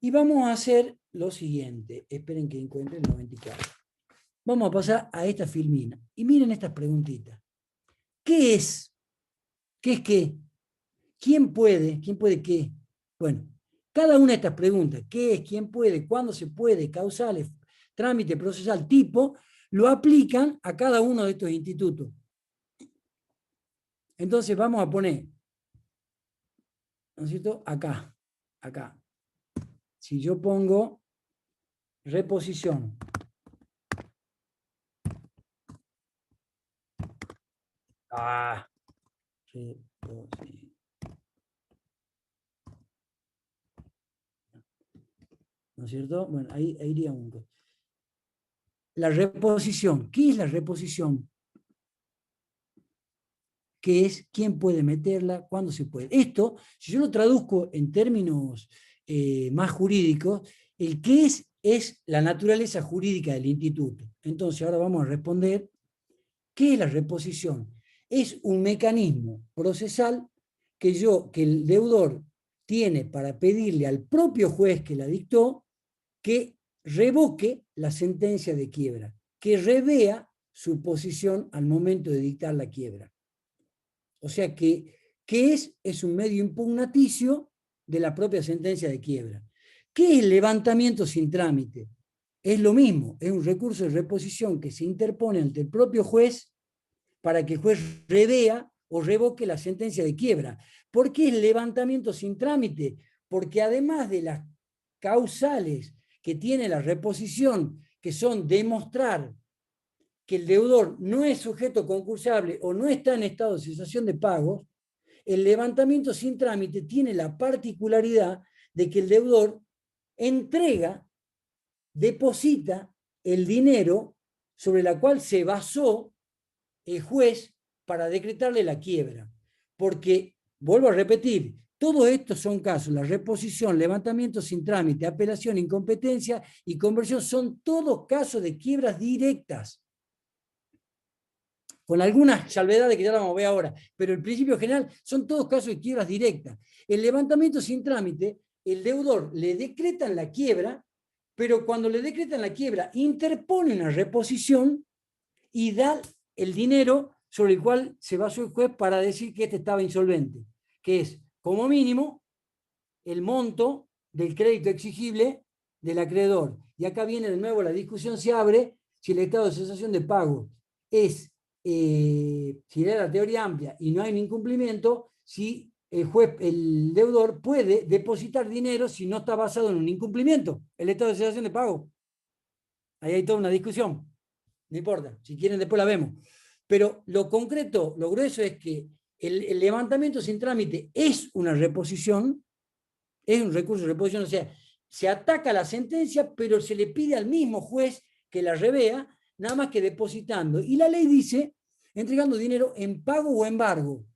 y vamos a hacer lo siguiente. Esperen que encuentre el 94. Vamos a pasar a esta filmina, y miren estas preguntitas. ¿Qué es? ¿Qué es qué? ¿Quién puede? ¿Quién puede qué? Bueno, cada una de estas preguntas, ¿qué es? ¿Quién puede? ¿Cuándo se puede? Causales, trámite procesal, tipo, lo aplican a cada uno de estos institutos. Entonces vamos a poner, ¿no es cierto? Acá. Si yo pongo reposición, reposición. ¿No es cierto? Bueno, ahí iría un. La reposición. ¿Qué es la reposición? ¿Qué es? ¿Quién puede meterla? ¿Cuándo se puede? Esto, si yo lo traduzco en términos más jurídicos, el qué es la naturaleza jurídica del instituto. Entonces, ahora vamos a responder, ¿qué es la reposición? Es un mecanismo procesal que el deudor tiene para pedirle al propio juez que la dictó que revoque la sentencia de quiebra, que revea su posición al momento de dictar la quiebra. O sea que, ¿qué es? Es un medio impugnaticio de la propia sentencia de quiebra. ¿Qué es el levantamiento sin trámite? Es lo mismo, es un recurso de reposición que se interpone ante el propio juez para que el juez revea o revoque la sentencia de quiebra. ¿Por qué el levantamiento sin trámite? Porque además de las causales que tiene la reposición, que son demostrar que el deudor no es sujeto concursable o no está en estado de cesación de pagos, el levantamiento sin trámite tiene la particularidad de que el deudor entrega, deposita el dinero sobre la cual se basó el juez para decretarle la quiebra. Porque, vuelvo a repetir, todos estos son casos, la reposición, levantamiento sin trámite, apelación, incompetencia y conversión, son todos casos de quiebras directas, con algunas salvedades que ya las vamos a ver ahora, pero el principio general son todos casos de quiebras directas. El levantamiento sin trámite, el deudor le decretan la quiebra, pero cuando le decretan la quiebra, interpone una reposición y da el dinero sobre el cual se basó el juez para decir que este estaba insolvente, que es, como mínimo, el monto del crédito exigible del acreedor. Y acá viene de nuevo la discusión, se abre si el estado de cesación de pago es, si era la teoría amplia y no hay un incumplimiento, si el juez, el deudor puede depositar dinero si no está basado en un incumplimiento, el estado de cesación de pago. Ahí hay toda una discusión. No importa, si quieren después la vemos. Pero lo concreto, lo grueso es que el levantamiento sin trámite es una reposición, es un recurso de reposición, o sea, se ataca la sentencia, pero se le pide al mismo juez que la revea, nada más que depositando. Y la ley dice, entregando dinero en pago o embargo.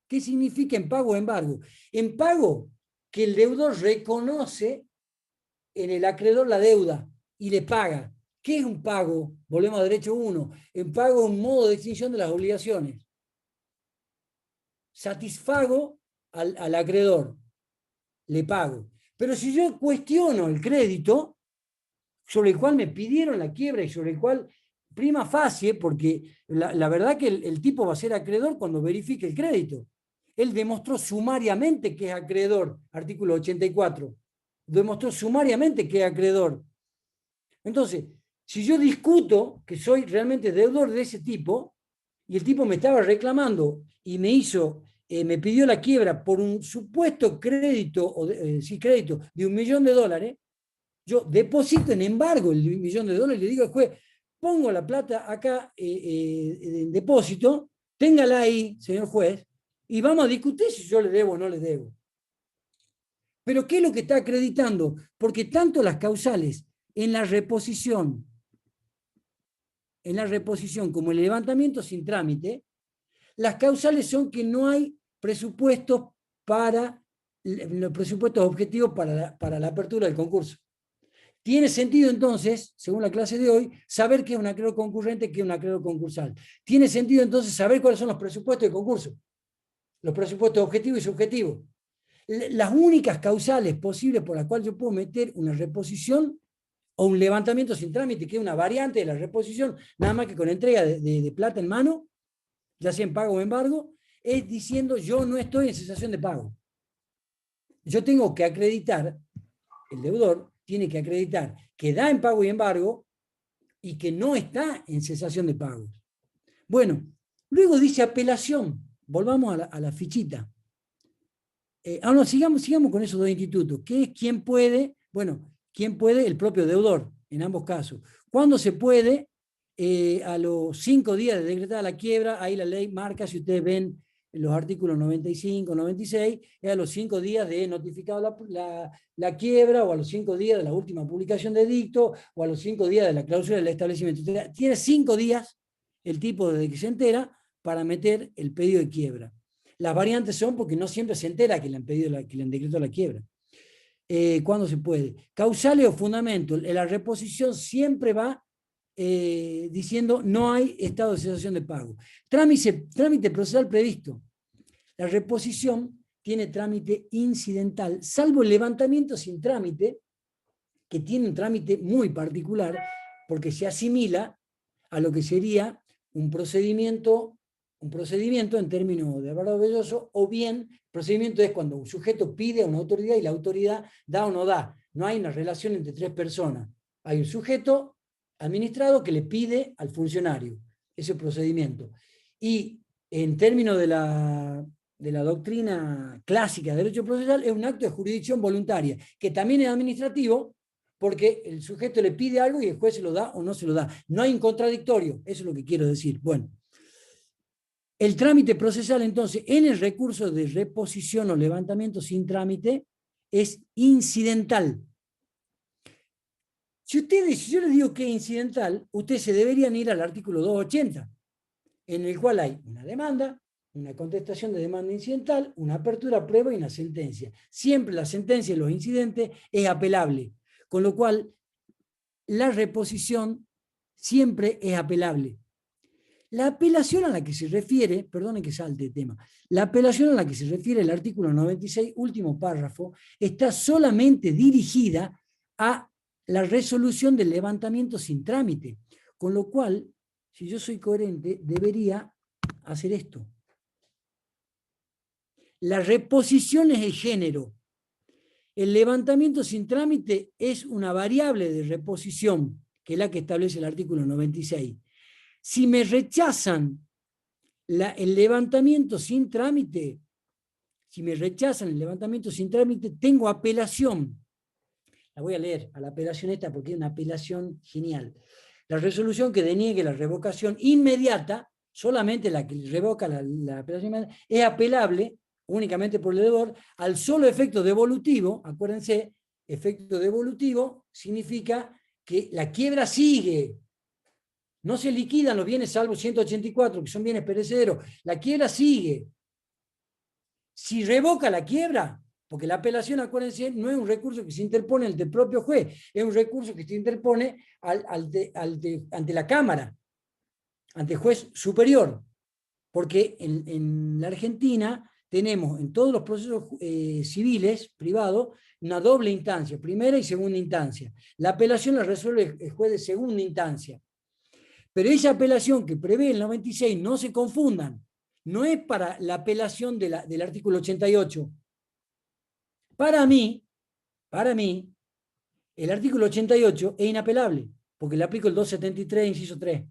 ¿Qué significa en pago o embargo? En pago, que el deudor reconoce en el acreedor la deuda y le paga. ¿Qué es un pago? Volvemos a derecho 1. En pago es un modo de extinción de las obligaciones. Satisfago al acreedor, le pago. Pero si yo cuestiono el crédito, sobre el cual me pidieron la quiebra y sobre el cual prima facie, porque la verdad que el tipo va a ser acreedor cuando verifique el crédito. Él demostró sumariamente que es acreedor, artículo 84. Demostró sumariamente que es acreedor. Entonces, si yo discuto que soy realmente deudor de ese tipo, y el tipo me estaba reclamando y me pidió la quiebra por un supuesto crédito, crédito de $1 millón, yo deposito en embargo el $1 millón y le digo al juez, pongo la plata acá en depósito, téngala ahí, señor juez, y vamos a discutir si yo le debo o no le debo. Pero ¿qué es lo que está acreditando? Porque tanto las causales en la reposición como el levantamiento sin trámite, las causales son que no hay presupuestos los presupuestos objetivos para la apertura del concurso. Tiene sentido entonces, según la clase de hoy, saber qué es un acreedor concurrente y qué es un acreedor concursal. Tiene sentido entonces saber cuáles son los presupuestos de concurso, los presupuestos objetivos y subjetivos. Las únicas causales posibles por las cuales yo puedo meter una reposición o un levantamiento sin trámite, que es una variante de la reposición, nada más que con entrega de plata en mano, ya sea en pago o embargo, es diciendo yo no estoy en cesación de pago. Yo tengo que acreditar, el deudor tiene que acreditar que da en pago y embargo y que no está en cesación de pagos. Bueno, luego dice apelación. Volvamos a la fichita. No, sigamos con esos dos institutos. ¿Qué es quién puede? Bueno, quién puede, el propio deudor, en ambos casos. ¿Cuándo se puede? A los 5 días de decretada la quiebra, ahí la ley marca, si ustedes ven en los artículos 95, 96, es a los 5 días de notificado la quiebra, o a los 5 días de la última publicación de edicto, o a los 5 días de la cláusula del establecimiento. Entonces, tiene 5 días el tipo desde que se entera para meter el pedido de quiebra. Las variantes son porque no siempre se entera que le han decretado la quiebra. ¿Cuándo se puede? Causales o fundamentos. La reposición siempre va diciendo no hay estado de cesación de pago. Trámite procesal previsto. La reposición tiene trámite incidental, salvo el levantamiento sin trámite, que tiene un trámite muy particular porque se asimila a lo que sería un procedimiento en términos de Alvarado Belloso, o bien, procedimiento es cuando un sujeto pide a una autoridad y la autoridad da o no da. No hay una relación entre tres personas. Hay un sujeto administrado que le pide al funcionario ese procedimiento. Y en términos de la doctrina clásica de derecho procesal, es un acto de jurisdicción voluntaria, que también es administrativo, porque el sujeto le pide algo y el juez se lo da o no se lo da. No hay un contradictorio, eso es lo que quiero decir. Bueno, el trámite procesal, entonces, en el recurso de reposición o levantamiento sin trámite, es incidental. Si yo les digo que es incidental, ustedes se deberían ir al artículo 280, en el cual hay una demanda, una contestación de demanda incidental, una apertura, prueba y una sentencia. Siempre la sentencia de los incidentes es apelable, con lo cual la reposición siempre es apelable. La apelación a la que se refiere, perdonen que salte el tema, la apelación a la que se refiere el artículo 96, último párrafo, está solamente dirigida a la resolución del levantamiento sin trámite, con lo cual, si yo soy coherente, debería hacer esto. La reposición es el género. El levantamiento sin trámite es una variable de reposición, que es la que establece el artículo 96. Si me rechazan el levantamiento sin trámite, tengo apelación. La voy a leer, a la apelación esta, porque es una apelación genial. La resolución que deniegue la revocación inmediata, solamente la que revoca la apelación inmediata, es apelable únicamente por el deudor, al solo efecto devolutivo. Acuérdense, efecto devolutivo significa que la quiebra sigue. No se liquidan los bienes salvo 184, que son bienes perecederos. La quiebra sigue. Si revoca la quiebra, porque la apelación, acuérdense, no es un recurso que se interpone ante el propio juez, es un recurso que se interpone ante la Cámara, ante el juez superior. Porque en la Argentina tenemos en todos los procesos civiles, privados, una doble instancia, primera y segunda instancia. La apelación la resuelve el juez de segunda instancia. Pero esa apelación que prevé el 96, no se confundan, no es para la apelación del artículo 88. Para mí, el artículo 88 es inapelable, porque le aplico el 273, inciso 3.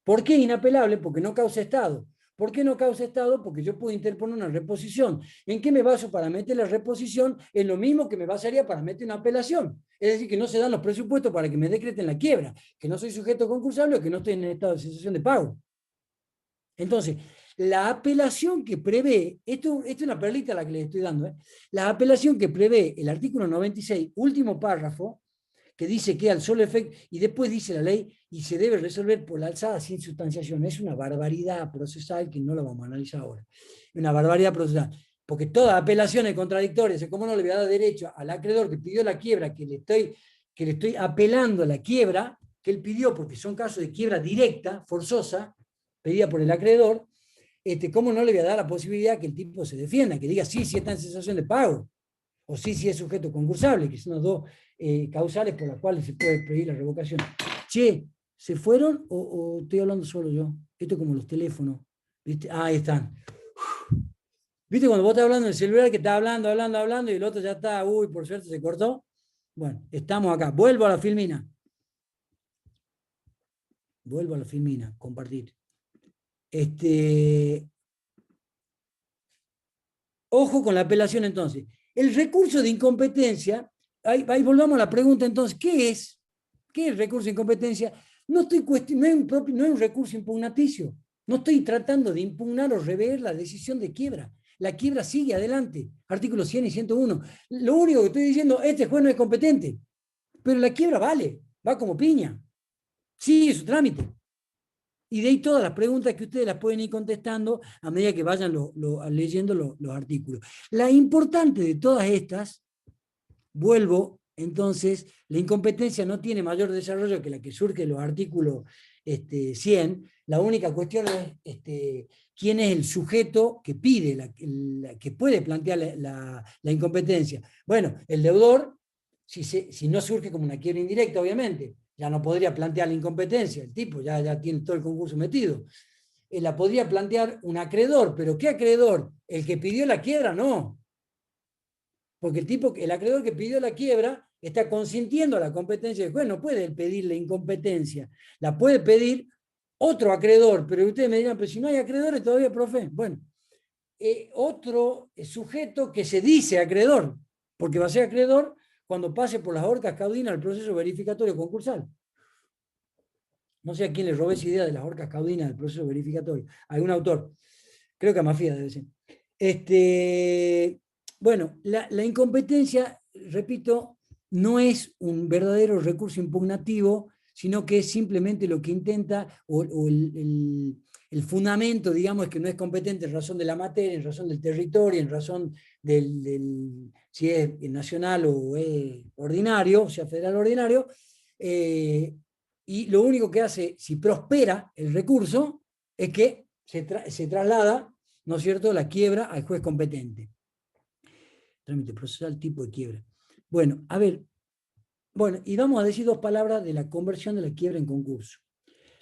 ¿Por qué inapelable? Porque no causa estado. ¿Por qué no causa estado? Porque yo puedo interponer una reposición. ¿En qué me baso para meter la reposición? En lo mismo que me basaría para meter una apelación. Es decir, que no se dan los presupuestos para que me decreten la quiebra, que no soy sujeto concursable o que no estoy en estado de cesación de pago. Entonces, la apelación que prevé, esto es una perlita la que les estoy dando, la apelación que prevé el artículo 96, último párrafo, que dice que al solo efecto, y después dice la ley, y se debe resolver por la alzada sin sustanciación. Es una barbaridad procesal que no la vamos a analizar ahora. Es una barbaridad procesal. Porque toda apelación es contradictoria. ¿Cómo no le voy a dar derecho al acreedor que pidió la quiebra, que le estoy apelando a la quiebra que él pidió, porque son casos de quiebra directa, forzosa, pedida por el acreedor? ¿Cómo no le voy a dar la posibilidad que el tipo se defienda, que diga sí está en cesación de pago, o sí es sujeto concursable, que son las dos causales por las cuales se puede pedir la revocación? Che, ¿se fueron o estoy hablando solo yo? Esto es como los teléfonos, ¿viste? Ah, ahí están. ¿Viste cuando vos estás hablando en el celular que está hablando y el otro ya está, uy, por suerte se cortó? Bueno, estamos acá. Vuelvo a la filmina. Compartir. Ojo con la apelación entonces. El recurso de incompetencia, ahí volvamos a la pregunta entonces, ¿qué es? ¿Qué es el recurso de incompetencia? No es un recurso impugnaticio. No estoy tratando de impugnar o rever la decisión de quiebra. La quiebra sigue adelante. Artículos 100 y 101. Lo único que estoy diciendo, este juez no es competente. Pero la quiebra vale, va como piña. Sigue su trámite. Y de ahí todas las preguntas que ustedes las pueden ir contestando a medida que vayan leyendo los artículos. La importante de todas estas, vuelvo, entonces, la incompetencia no tiene mayor desarrollo que la que surge de los artículos 100. La única cuestión es quién es el sujeto que pide, que puede plantear la incompetencia. Bueno, el deudor, si no surge como una quiebra indirecta, obviamente. ya no podría plantear la incompetencia, el tipo ya tiene todo el concurso metido. La podría plantear un acreedor, pero ¿qué acreedor? El que pidió la quiebra, no. Porque el acreedor que pidió la quiebra está consintiendo a la competencia del juez, no puede pedir la incompetencia, la puede pedir otro acreedor, pero ustedes me dirán, pero si no hay acreedores todavía, profe. Bueno, otro sujeto que se dice acreedor, porque va a ser acreedor cuando pase por las horcas caudinas al proceso verificatorio concursal. No sé a quién le robé esa idea de las horcas caudinas del proceso verificatorio. Algún autor. Creo que a Mafia debe ser. Bueno, la incompetencia, repito, no es un verdadero recurso impugnativo, sino que es simplemente lo que intenta, o el fundamento, digamos, es que no es competente en razón de la materia, en razón del territorio, en razón si es nacional o es ordinario, o sea, federal ordinario, y lo único que hace, si prospera el recurso, es que se traslada, ¿no es cierto?, la quiebra al juez competente. Trámite procesal, tipo de quiebra. Bueno, a ver, bueno, y vamos a decir dos palabras de la conversión de la quiebra en concurso.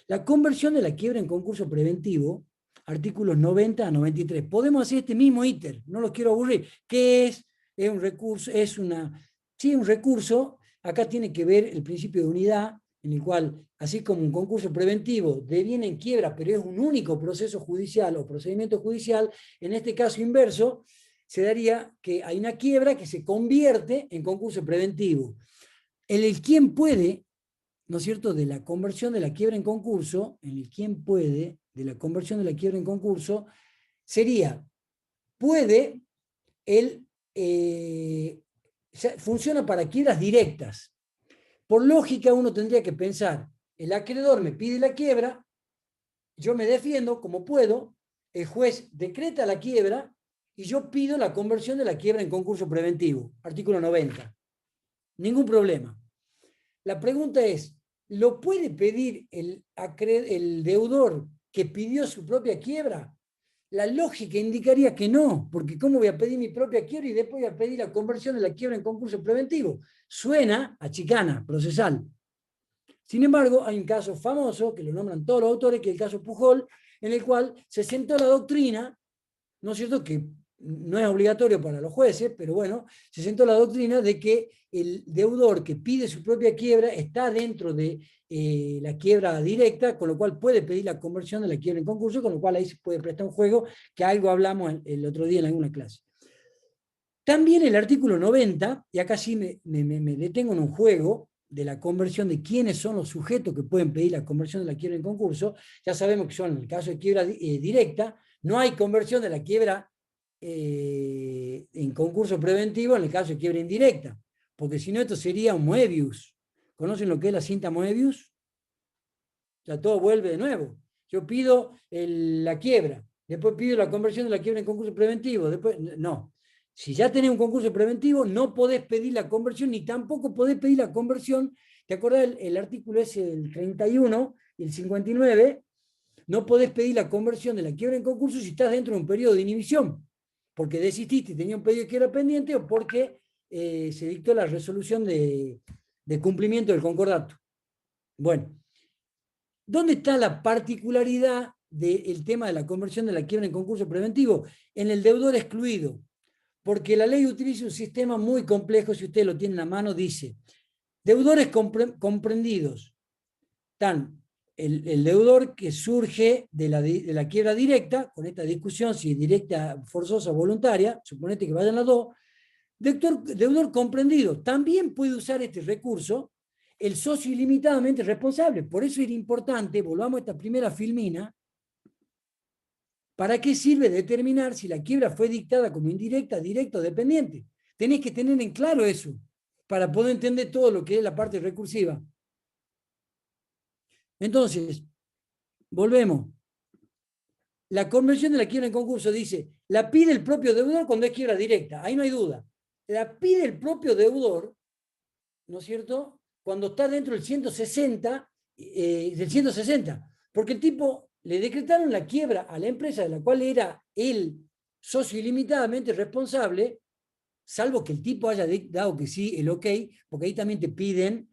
La conversión de la quiebra en concurso preventivo, artículos 90 a 93. Podemos hacer este mismo íter, no los quiero aburrir. ¿Qué es? Es un recurso, un recurso, acá tiene que ver el principio de unidad, en el cual, así como un concurso preventivo deviene en quiebra, pero es un único proceso judicial o procedimiento judicial, en este caso inverso, se daría que hay una quiebra que se convierte en concurso preventivo. El quien puede, ¿no es cierto?, de la conversión de la quiebra en concurso, en el quien puede, de la conversión de la quiebra en concurso, sería, puede, funciona para quiebras directas. Por lógica uno tendría que pensar, el acreedor me pide la quiebra, yo me defiendo como puedo, el juez decreta la quiebra y yo pido la conversión de la quiebra en concurso preventivo, artículo 90. Ningún problema. La pregunta es, ¿lo puede pedir el deudor que pidió su propia quiebra? La lógica indicaría que no, porque ¿cómo voy a pedir mi propia quiebra y después voy a pedir la conversión de la quiebra en concurso preventivo? Suena a chicana procesal. Sin embargo, hay un caso famoso, que lo nombran todos los autores, que es el caso Pujol, en el cual se sentó la doctrina, ¿no es cierto?, que no es obligatorio para los jueces, pero bueno, se sentó la doctrina de que el deudor que pide su propia quiebra está dentro de la quiebra directa, con lo cual puede pedir la conversión de la quiebra en concurso, con lo cual ahí se puede prestar un juego, que algo hablamos el otro día en alguna clase. También el artículo 90, y acá sí me detengo en un juego de la conversión de quiénes son los sujetos que pueden pedir la conversión de la quiebra en concurso. Ya sabemos que son, en el caso de quiebra directa, no hay conversión de la quiebra en concurso preventivo en el caso de quiebra indirecta, porque si no esto sería un Moebius. ¿Conocen lo que es la cinta Moebius? Ya todo vuelve de nuevo. Yo pido la quiebra, después pido la conversión de la quiebra en concurso preventivo, después no. Si ya tenés un concurso preventivo, no podés pedir la conversión, ni tampoco podés pedir la conversión. ¿Te acordás el artículo ese del 31 y el 59? No podés pedir la conversión de la quiebra en concurso si estás dentro de un periodo de inhibición, porque desististe y tenía un pedido de quiebra pendiente, o porque se dictó la resolución de cumplimiento del concordato. Bueno, ¿dónde está la particularidad del tema de la conversión de la quiebra en concurso preventivo? En el deudor excluido, porque la ley utiliza un sistema muy complejo, si ustedes lo tienen a mano, dice, deudores comprendidos, están el deudor que surge de la quiebra directa, con esta discusión si es directa, forzosa o voluntaria, suponete que vayan las dos, deudor comprendido, también puede usar este recurso el socio ilimitadamente responsable. Por eso era importante, volvamos a esta primera filmina, ¿para qué sirve determinar si la quiebra fue dictada como indirecta, directa o dependiente? Tenés que tener en claro eso, para poder entender todo lo que es la parte recursiva. Entonces, volvemos. La conversión de la quiebra en concurso dice, la pide el propio deudor cuando es quiebra directa, ahí no hay duda. La pide el propio deudor, ¿no es cierto?, cuando está dentro del 160, porque el tipo le decretaron la quiebra a la empresa de la cual era el socio ilimitadamente responsable, salvo que el tipo haya dado que sí, el ok, porque ahí también te piden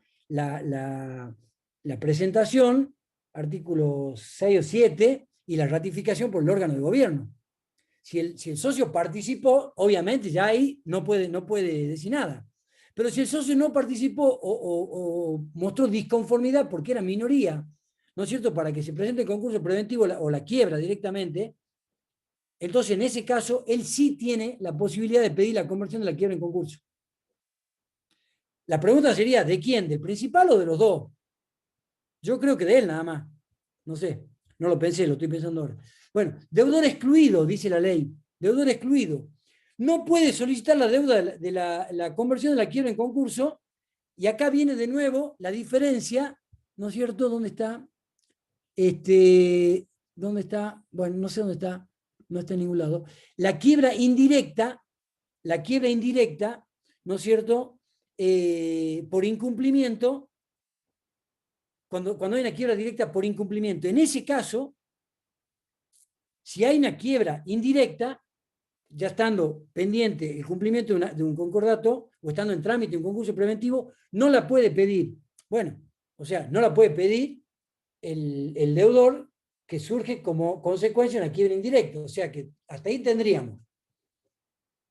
la presentación, artículos 6 o 7, y la ratificación por el órgano de gobierno. Si el socio participó, obviamente ya ahí no puede decir nada. Pero si el socio no participó o mostró disconformidad porque era minoría, ¿no es cierto?, para que se presente el concurso preventivo o la quiebra directamente, entonces en ese caso él sí tiene la posibilidad de pedir la conversión de la quiebra en concurso. La pregunta sería, ¿de quién? ¿Del principal o de los dos? Yo creo que de él nada más. No sé, no lo pensé, lo estoy pensando ahora. Bueno, deudor excluido, dice la ley. Deudor excluido. No puede solicitar la deuda de la conversión de la quiebra en concurso, y acá viene de nuevo la diferencia, ¿no es cierto? ¿Dónde está? ¿Dónde está? Bueno, no sé dónde está, no está en ningún lado. La quiebra indirecta, ¿no es cierto? Por incumplimiento, cuando hay una quiebra directa por incumplimiento. En ese caso, si hay una quiebra indirecta, ya estando pendiente el cumplimiento de un concordato o estando en trámite un concurso preventivo, no la puede pedir. Bueno, o sea, no la puede pedir el deudor que surge como consecuencia de una quiebra indirecta. O sea que hasta ahí tendríamos.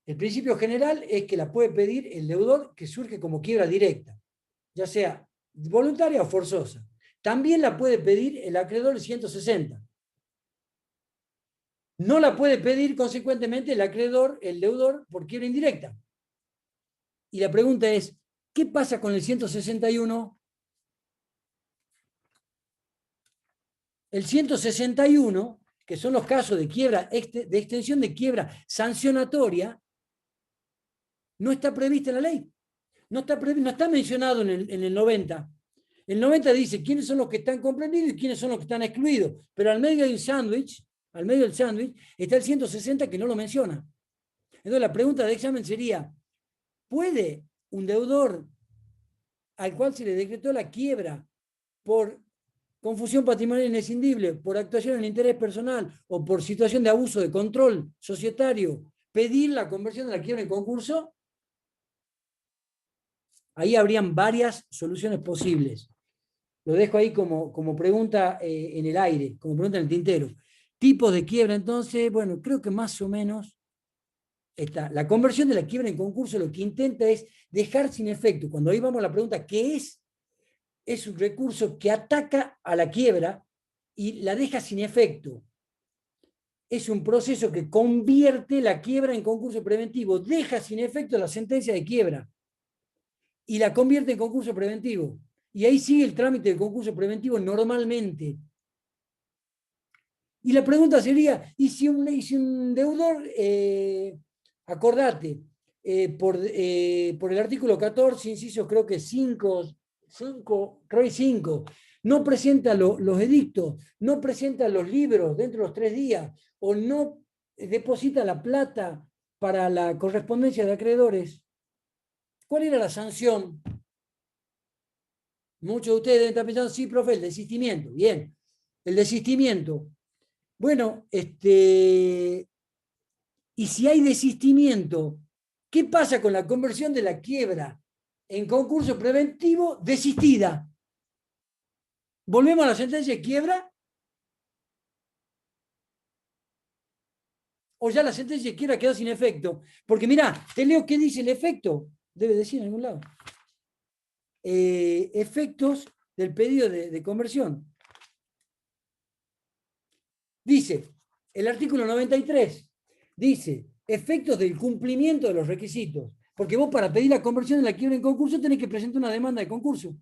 El principio general es que la puede pedir el deudor que surge como quiebra directa, ya sea voluntaria o forzosa. También la puede pedir el acreedor 160. No la puede pedir, consecuentemente, el acreedor, el deudor, por quiebra indirecta. Y la pregunta es, ¿qué pasa con el 161? El 161, que son los casos de quiebra, de extensión de quiebra sancionatoria, no está prevista en la ley. No está mencionado en el 90. El 90 dice quiénes son los que están comprendidos y quiénes son los que están excluidos. Pero al medio del sándwich, está el 160 que no lo menciona. Entonces la pregunta de examen sería, ¿puede un deudor al cual se le decretó la quiebra por confusión patrimonial inescindible, por actuación en interés personal o por situación de abuso de control societario, pedir la conversión de la quiebra en concurso? Ahí habrían varias soluciones posibles. Lo dejo ahí como pregunta en el aire, como pregunta en el tintero. Tipos de quiebra, entonces, bueno, creo que más o menos está. La conversión de la quiebra en concurso lo que intenta es dejar sin efecto. Cuando ahí vamos a la pregunta, ¿qué es? Es un recurso que ataca a la quiebra y la deja sin efecto. Es un proceso que convierte la quiebra en concurso preventivo, deja sin efecto la sentencia de quiebra y la convierte en concurso preventivo. Y ahí sigue el trámite de concurso preventivo normalmente. Y la pregunta sería, ¿y si un deudor, acordate, por el artículo 14, inciso creo que 5, no presenta los edictos, no presenta los libros dentro de los 3 días, o no deposita la plata para la correspondencia de acreedores? ¿Cuál era la sanción? Muchos de ustedes deben estar pensando, sí, profe, el desistimiento. Bien, el desistimiento. Bueno, y si hay desistimiento, ¿qué pasa con la conversión de la quiebra en concurso preventivo desistida? ¿Volvemos a la sentencia de quiebra? ¿O ya la sentencia de quiebra quedó sin efecto? Porque mirá, te leo qué dice el efecto. Debe decir en algún lado. Efectos del pedido de conversión. Dice, el artículo 93, dice, efectos del cumplimiento de los requisitos. Porque vos para pedir la conversión de la quiebra en concurso tenés que presentar una demanda de concurso.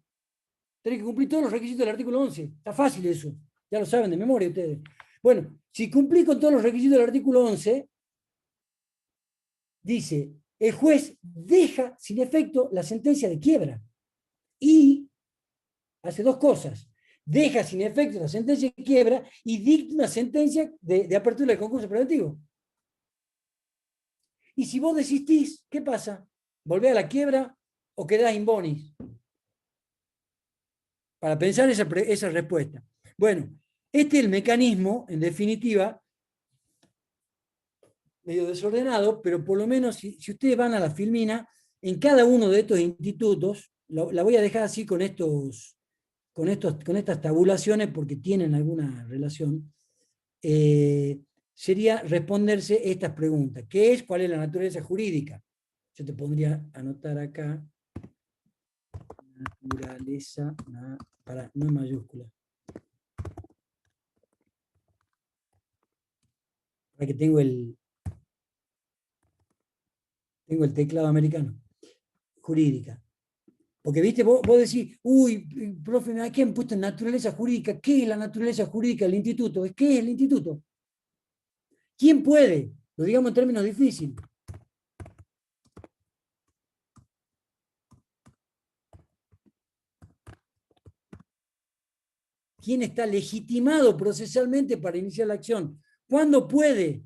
Tenés que cumplir todos los requisitos del artículo 11. Está fácil eso. Ya lo saben de memoria ustedes. Bueno, si cumplís con todos los requisitos del artículo 11, dice, el juez deja sin efecto la sentencia de quiebra. Y hace 2 cosas. Deja sin efecto la sentencia de quiebra y dicta una sentencia de apertura del concurso preventivo. Y si vos desistís, ¿qué pasa? ¿Volvés a la quiebra o quedás in bonis? Para pensar esa respuesta. Bueno, este es el mecanismo, en definitiva, medio desordenado, pero por lo menos si ustedes van a la Filmina, en cada uno de estos institutos, la voy a dejar así con estos con estas tabulaciones, porque tienen alguna relación, sería responderse estas preguntas. ¿Qué es? ¿Cuál es la naturaleza jurídica? Yo te pondría anotar acá, naturaleza, no en mayúscula. Para que tengo el teclado americano. Jurídica. Porque, viste, vos decís, uy, profe, ¿a quién han puesto naturaleza jurídica? ¿Qué es la naturaleza jurídica del instituto? ¿Qué es el instituto? ¿Quién puede? Lo digamos en términos difíciles. ¿Quién está legitimado procesalmente para iniciar la acción? ¿Cuándo puede?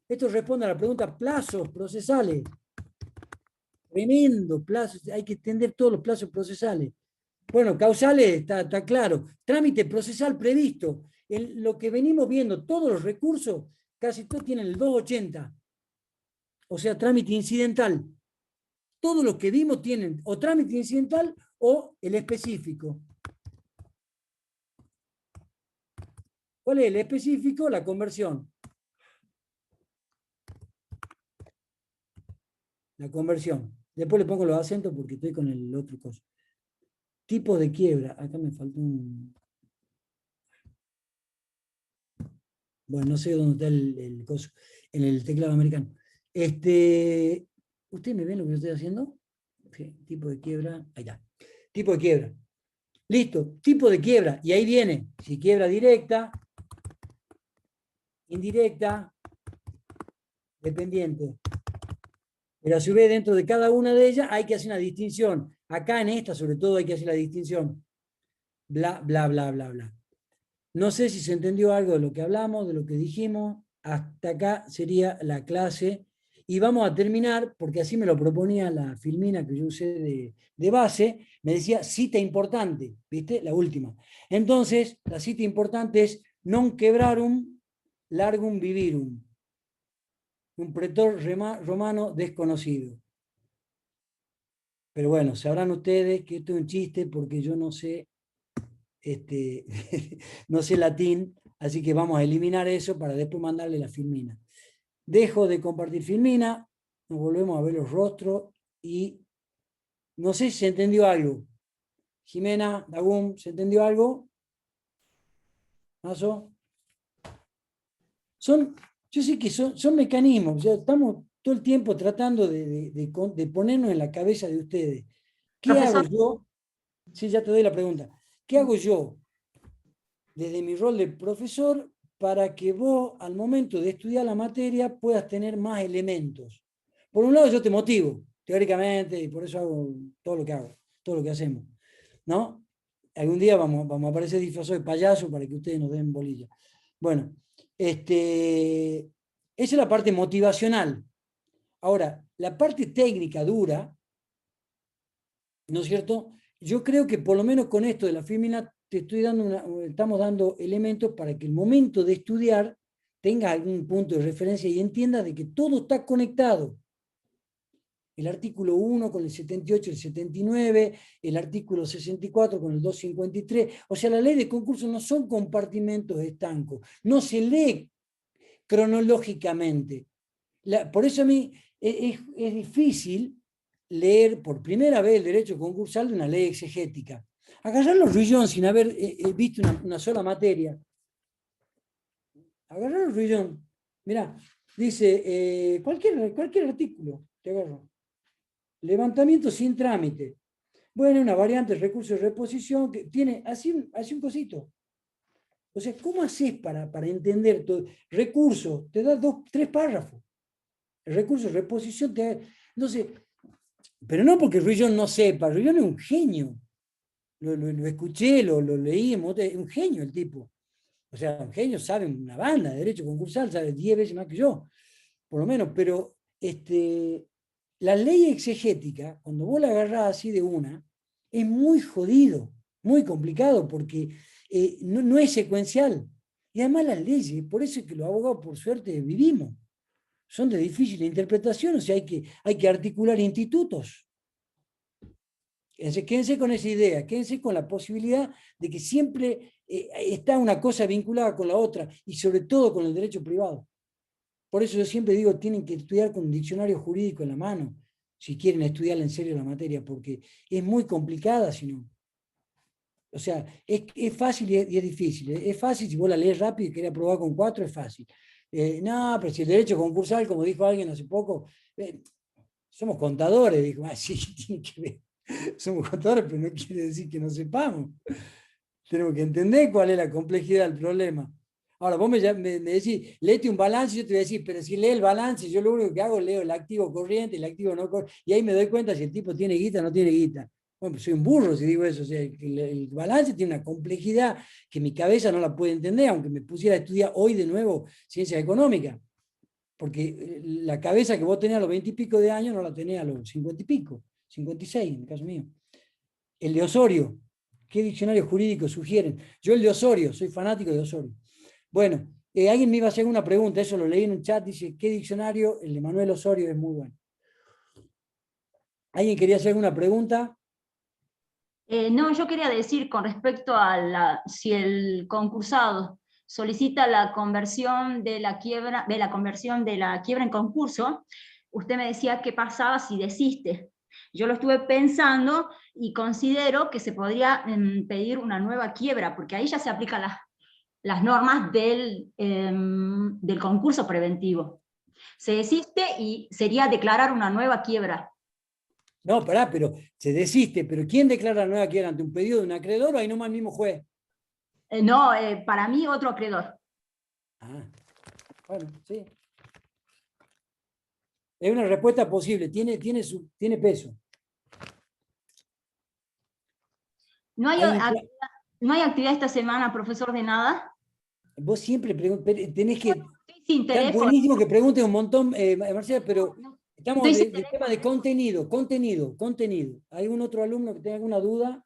Esto responde a la pregunta plazos procesales. Tremendo plazo, hay que extender todos los plazos procesales. Bueno, causales está claro. Trámite procesal previsto. Lo que venimos viendo, todos los recursos, casi todos tienen el 280. O sea, trámite incidental. Todos los que vimos tienen o trámite incidental o el específico. ¿Cuál es el específico? La conversión. La conversión. Después le pongo los acentos porque estoy con el otro coso. Tipos de quiebra. Acá me faltó un... Bueno, no sé dónde está el coso. En el teclado americano. ¿Ustedes me ven lo que yo estoy haciendo? Sí, tipo de quiebra. Ahí está. Tipo de quiebra. Listo. Tipo de quiebra. Y ahí viene. Si quiebra directa, indirecta, dependiente. Pero a su vez, dentro de cada una de ellas hay que hacer una distinción. Acá en esta, sobre todo, hay que hacer la distinción. Bla, bla, bla, bla, bla. No sé si se entendió algo de lo que hablamos, de lo que dijimos. Hasta acá sería la clase. Y vamos a terminar, porque así me lo proponía la filmina que yo usé de base, me decía cita importante, ¿viste? La última. Entonces, la cita importante es non quebrarum largum vivirum. Un pretor romano desconocido. Pero bueno, sabrán ustedes que esto es un chiste porque yo no sé, no sé latín, así que vamos a eliminar eso para después mandarle la filmina. Dejo de compartir filmina, nos volvemos a ver los rostros y no sé si se entendió algo. Jimena, Dagum, ¿se entendió algo? ¿Mazo? Yo sé que son mecanismos, o sea, estamos todo el tiempo tratando de ponernos en la cabeza de ustedes. ¿Qué hago
Profesor,
yo? Sí, ya te doy la pregunta. ¿Qué hago yo desde mi rol de profesor para que vos, al momento de estudiar la materia, puedas tener más elementos? Por un lado, yo te motivo, teóricamente, y por eso hago todo lo que hago, todo lo que hacemos, ¿no? Algún día vamos a aparecer disfrazados de payaso para que ustedes nos den bolilla. Bueno, esa es la parte motivacional. Ahora, la parte técnica dura, ¿no es cierto? Yo creo que por lo menos con esto de la filmina estamos dando elementos para que el momento de estudiar tenga algún punto de referencia y entienda de que todo está conectado. El artículo 1 con el 78, el 79, el artículo 64 con el 253. O sea, la ley de concurso no son compartimentos estancos, no se lee cronológicamente. Por eso a mí es difícil leer por primera vez el derecho concursal de una ley exegética. Agarrar los Ruillón sin haber visto una sola materia. Agarrar los Ruillón. Mirá, dice cualquier artículo, te agarro. Levantamiento sin trámite. Bueno, una variante, recurso de reposición, que tiene así un cosito. O sea, ¿cómo haces para entender todo? Recurso, te da 3 párrafos. El recurso de reposición te da... Entonces, pero no porque Ruillón no sepa, Ruillón es un genio. Lo escuché, lo leí, es un genio el tipo. O sea, un genio sabe una banda de derecho concursal, sabe 10 veces más que yo, por lo menos, pero la ley exegética, cuando vos la agarrás así de una, es muy jodido, muy complicado, porque no es secuencial. Y además las leyes, por eso es que los abogados, por suerte, vivimos. Son de difícil interpretación, o sea, hay que articular institutos. Quédense con esa idea, quédense con la posibilidad de que siempre está una cosa vinculada con la otra, y sobre todo con el derecho privado. Por eso yo siempre digo, tienen que estudiar con un diccionario jurídico en la mano, si quieren estudiar en serio la materia, porque es muy complicada si no. O sea, es fácil y es difícil. Es fácil si vos la lees rápido y querés aprobar con 4, es fácil. No, pero si el derecho concursal, como dijo alguien hace poco, somos contadores, dijo, sí, tiene que ver. Somos contadores, pero no quiere decir que no sepamos. Tenemos que entender cuál es la complejidad del problema. Ahora, vos me decís, léete un balance, yo te voy a decir, pero si lee el balance, yo lo único que hago es leo el activo corriente, el activo no corriente, y ahí me doy cuenta si el tipo tiene guita o no tiene guita. Bueno, pues soy un burro si digo eso. O sea, el balance tiene una complejidad que mi cabeza no la puede entender, aunque me pusiera a estudiar hoy de nuevo ciencia económica. Porque la cabeza que vos tenés a los 20 y pico de años no la tenés a los 50 y pico, 56 en el caso mío. El de Osorio, ¿qué diccionario jurídico sugieren? Yo el de Osorio, soy fanático de Osorio. Bueno, alguien me iba a hacer una pregunta, eso lo leí en un chat, dice, ¿qué diccionario? El de Manuel Osorio es muy bueno. ¿Alguien quería hacer alguna pregunta?
No, yo quería decir con respecto a si el concursado solicita la conversión de la quiebra en concurso, usted me decía qué pasaba si desiste. Yo lo estuve pensando y considero que se podría pedir una nueva quiebra, porque ahí ya se aplican las normas del concurso preventivo. Se desiste y sería declarar una nueva quiebra.
No, pará, pero se desiste, pero ¿quién declara la nueva quiebra? ¿Ante un pedido de un acreedor o ahí nomás el mismo juez?
No, para mí otro acreedor.
Ah, bueno, sí. Es una respuesta posible, tiene peso.
¿No hay actividad esta semana, profesor, de nada?
Vos siempre tenés que...
Estoy sin
Está
teléfono.
buenísimo que preguntes un montón, Marcela, pero estamos
Estoy sin
de tema de contenido. ¿Hay algún otro alumno que tenga alguna duda?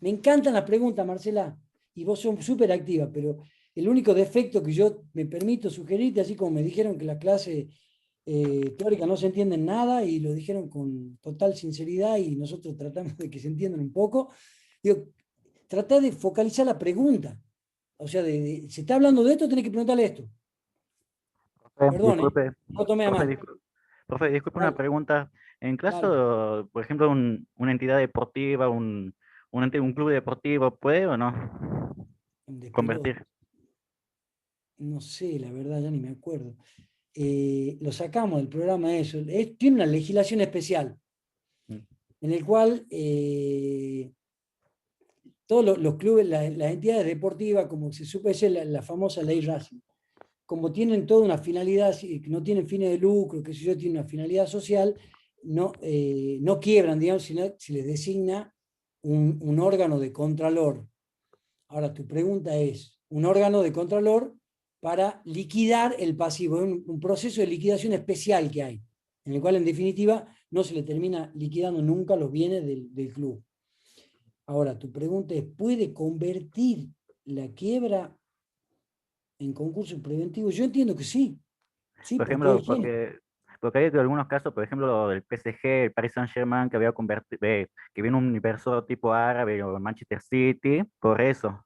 Me encantan las preguntas, Marcela, y vos sos súper activa, pero el único defecto que yo me permito sugerirte, así como me dijeron que la clase teórica no se entiende en nada, y lo dijeron con total sinceridad, y nosotros tratamos de que se entiendan un poco, digo, tratá de focalizar la pregunta. O sea, se está hablando de esto, tenés que preguntarle esto. Perdón,
Disculpe,
no tomé a mal.
profe, disculpe una
Dale,
pregunta. En
dale.
caso, por ejemplo, una entidad deportiva, un club deportivo, ¿puede o no
De pelota.
convertir?
No sé, la verdad, ya ni me acuerdo. Lo sacamos del programa eso. Tiene una legislación especial,
Mm.
en el cual todos los clubes, las entidades deportivas, como se supe, es la famosa ley Racing, como tienen toda una finalidad, no tienen fines de lucro, que si yo, tienen una finalidad social, no quiebran, digamos, sino si les designa un órgano de contralor. Ahora, tu pregunta es, un órgano de contralor para liquidar el pasivo, es un proceso de liquidación especial que hay, en el cual, en definitiva, no se le termina liquidando nunca los bienes del club. Ahora, tu pregunta es, ¿puede convertir la quiebra en concurso preventivo? Yo entiendo que sí. Sí,
Por
porque hoy
ejemplo,
quiere.
porque hay algunos casos, por ejemplo, lo del PSG, el Paris Saint-Germain, que había convertido, que viene un inversor tipo árabe o Manchester City, por eso,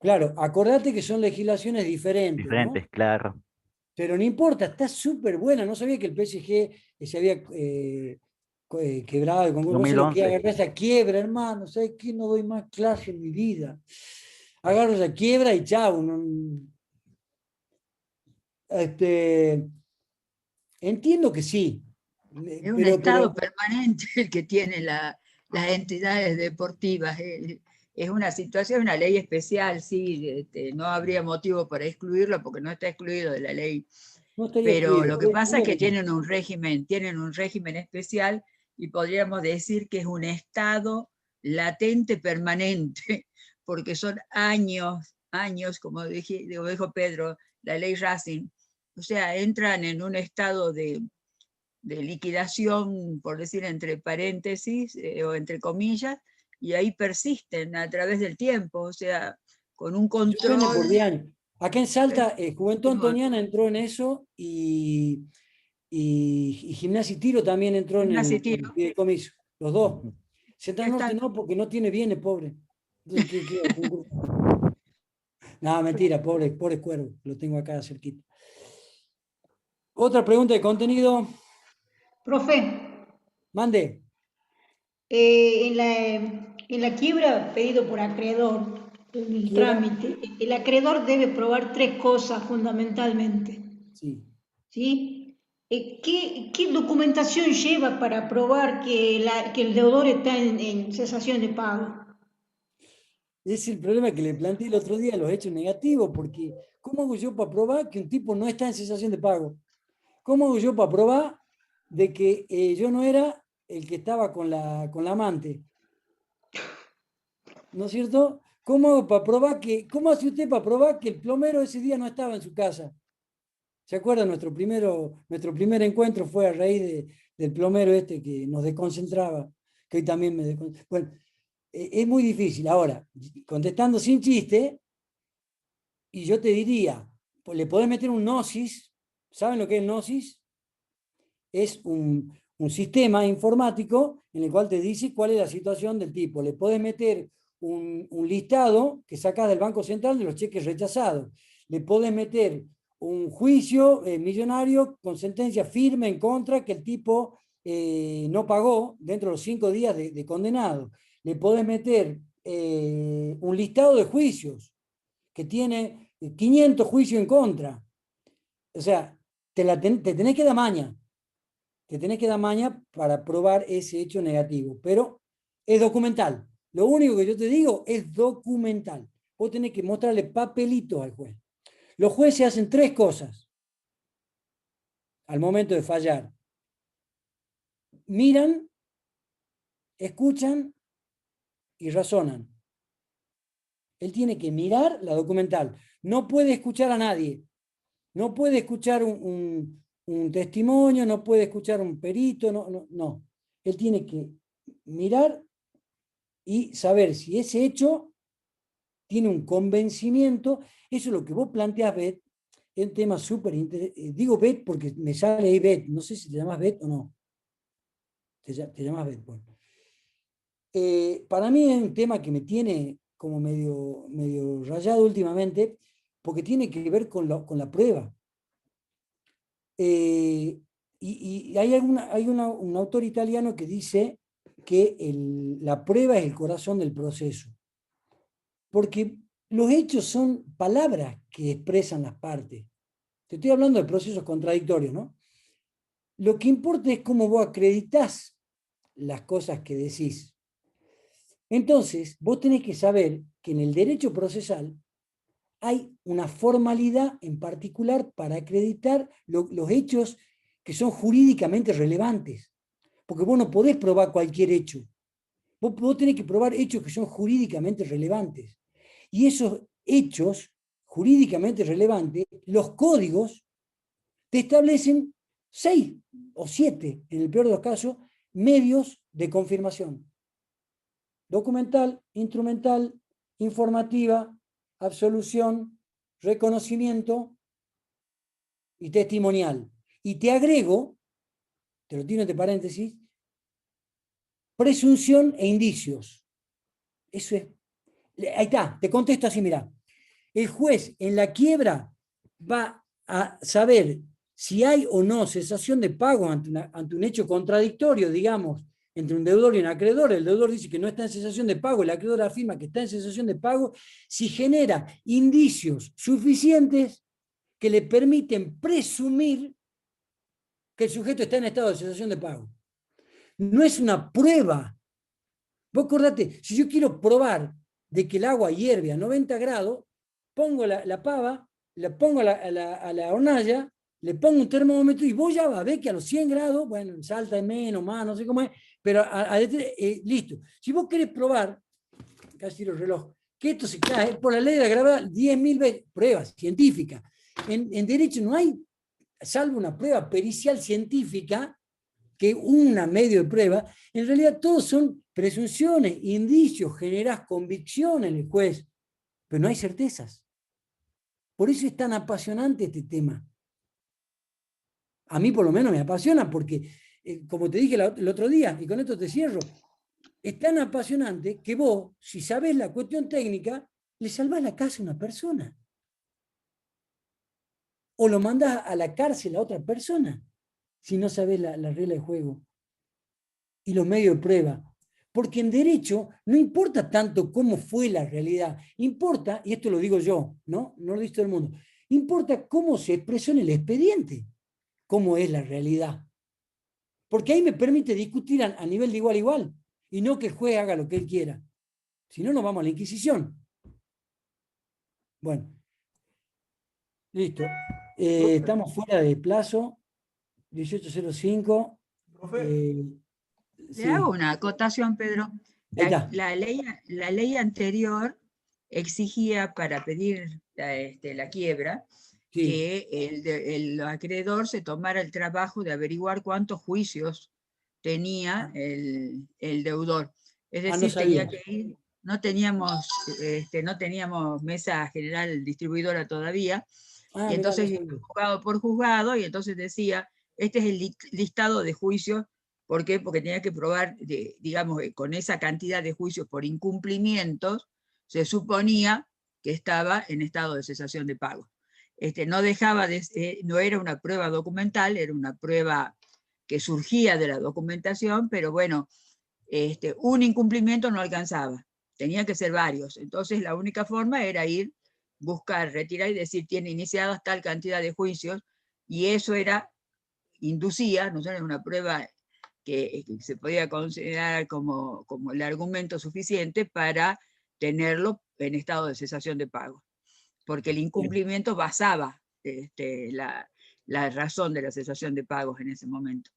Claro, acordate que son legislaciones diferentes, ¿no?
diferentes, claro.
Pero no importa, está súper buena. No sabía que el PSG se había quebrado, con vos se lo que
2011.
agarrar esa quiebra, hermano. ¿Sabes qué? No doy más clase en mi vida. Agarro esa quiebra y chao. Entiendo que sí.
Es un estado permanente el que tienen las entidades deportivas. Es una situación, una ley especial, sí, no habría motivo para excluirlo porque no está excluido de la ley.
no estaría
Pero
excluido.
lo que pasa es que tienen un régimen especial, y podríamos decir que es un estado latente permanente, porque son años, como dijo Pedro, la ley Racing. O sea, entran en un estado de liquidación, por decir entre paréntesis o entre comillas, y ahí persisten a través del tiempo, o sea, con un
Suspenden por 10
control.
años. Acá en Salta, Juventud Antoniana entró en eso, y Gimnasia y Tiro también entró en
Gimnasia y
el
Tiro.
fideicomiso. los dos. Central Norte no, porque no tiene bienes, pobre. Entonces, No, mentira, pobre cuervo, lo tengo acá cerquita. Otra pregunta de contenido.
Profe,
Mande.
en la quiebra pedido por acreedor, en el
Quiebra.
trámite, el acreedor debe probar tres cosas fundamentalmente,
Sí.
¿sí? ¿Qué documentación lleva para probar que el deudor está en cesación de pago?
Es el problema que le planteé el otro día, los hechos negativos, porque ¿cómo hago yo para probar que un tipo no está en cesación de pago? ¿Cómo hago yo para probar de que yo no era el que estaba con la amante? ¿No es cierto? ¿Cómo hago para probar cómo hace usted para probar que el plomero ese día no estaba en su casa? ¿Se acuerdan? Nuestro primer encuentro fue a raíz del plomero este que nos desconcentraba, que hoy también me desconcentra. Bueno, es muy difícil. Ahora, contestando sin chiste, y yo te diría, pues le podés meter un gnosis. ¿Saben lo que es el gnosis? Es un sistema informático en el cual te dice cuál es la situación del tipo. Le podés meter un listado que sacas del Banco Central de los cheques rechazados. Le podés meter un juicio millonario con sentencia firme en contra que el tipo no pagó dentro de los 5 días de condenado. Le podés meter un listado de juicios que tiene 500 juicios en contra. O sea, te tenés que dar maña. Te tenés que dar maña para probar ese hecho negativo. Pero es documental. Lo único que yo te digo es documental. Vos tenés que mostrarle papelitos al juez. Los jueces hacen tres cosas al momento de fallar. Miran, escuchan y razonan. Él tiene que mirar la documental. No puede escuchar a nadie. No puede escuchar un testimonio, no puede escuchar un perito, no. Él tiene que mirar y saber si ese hecho tiene un convencimiento. Eso es lo que vos planteás, Bet, es un tema súper interesante. Digo Bet porque me sale ahí Bet, no sé si te llamas Bet o no. Te llamas Bet. Bueno. Para mí es un tema que me tiene como medio rayado últimamente, porque tiene que ver con la prueba. Y hay un autor italiano que dice que la prueba es el corazón del proceso. Porque los hechos son palabras que expresan las partes. Te estoy hablando de procesos contradictorios, ¿no? Lo que importa es cómo vos acreditás las cosas que decís. Entonces, vos tenés que saber que en el derecho procesal hay una formalidad en particular para acreditar los hechos que son jurídicamente relevantes. Porque vos no podés probar cualquier hecho. Vos tenés que probar hechos que son jurídicamente relevantes. Y esos hechos jurídicamente relevantes, los códigos, te establecen 6 o 7, en el peor de los casos, medios de confirmación. Documental, instrumental, informativa, absolución, reconocimiento y testimonial. Y te agrego, te lo tiro entre paréntesis, presunción e indicios. Eso es. Ahí está, te contesto así, mira. El juez en la quiebra va a saber si hay o no cesación de pago ante un hecho contradictorio, digamos, entre un deudor y un acreedor. El deudor dice que no está en cesación de pago, el acreedor afirma que está en cesación de pago, si genera indicios suficientes que le permiten presumir que el sujeto está en estado de cesación de pago. No es una prueba. Vos acordate, si yo quiero probar de que el agua hierve a 90 grados, pongo la pava, la pongo a la hornalla, le pongo un termómetro y vos ya vas a ver que a los 100 grados, bueno, salta de menos, más, no sé cómo es, pero listo. Si vos querés probar, casi el reloj, que esto se cae por la ley de la gravedad 10.000 veces, pruebas científicas. En derecho no hay, salvo una prueba pericial científica, que una medio de prueba, en realidad todos son presunciones, indicios, generás convicción en el juez, pero no hay certezas. Por eso es tan apasionante este tema. A mí por lo menos me apasiona porque como te dije el otro día, y con esto te cierro, es tan apasionante que vos, si sabés la cuestión técnica, le salvás la casa a una persona. O lo mandás a la cárcel a otra persona, si no sabés la regla de juego y los medios de prueba. Porque en derecho no importa tanto cómo fue la realidad, importa, y esto lo digo yo, no lo dice todo el mundo, importa cómo se expresó en el expediente, cómo es la realidad. Porque ahí me permite discutir a nivel de igual a igual, y no que el juez haga lo que él quiera. Si no, nos vamos a la Inquisición. Bueno, listo. Estamos fuera de plazo, 18:05.
Le
Sí,
hago una acotación, Pedro.
ahí está.
La ley anterior exigía para pedir la quiebra
Sí.
que el acreedor se tomara el trabajo de averiguar cuántos juicios tenía el deudor. Es
No
decir, tenía
sabía.
que ir, no teníamos mesa general distribuidora todavía, y
Mirá,
entonces
no
iba
sabía.
juzgado por juzgado, y entonces decía, este es el listado de juicios. ¿Por qué? Porque tenía que probar, digamos, con esa cantidad de juicios por incumplimientos, se suponía que estaba en estado de cesación de pago. No dejaba no era una prueba documental, era una prueba que surgía de la documentación, pero bueno, un incumplimiento no alcanzaba, tenía que ser varios. Entonces la única forma era ir, buscar, retirar y decir, tiene iniciadas tal cantidad de juicios, y eso inducía, no era una prueba que se podía considerar como el argumento suficiente para tenerlo en estado de cesación de pago, porque el incumplimiento basaba la razón de la cesación de pagos en ese momento.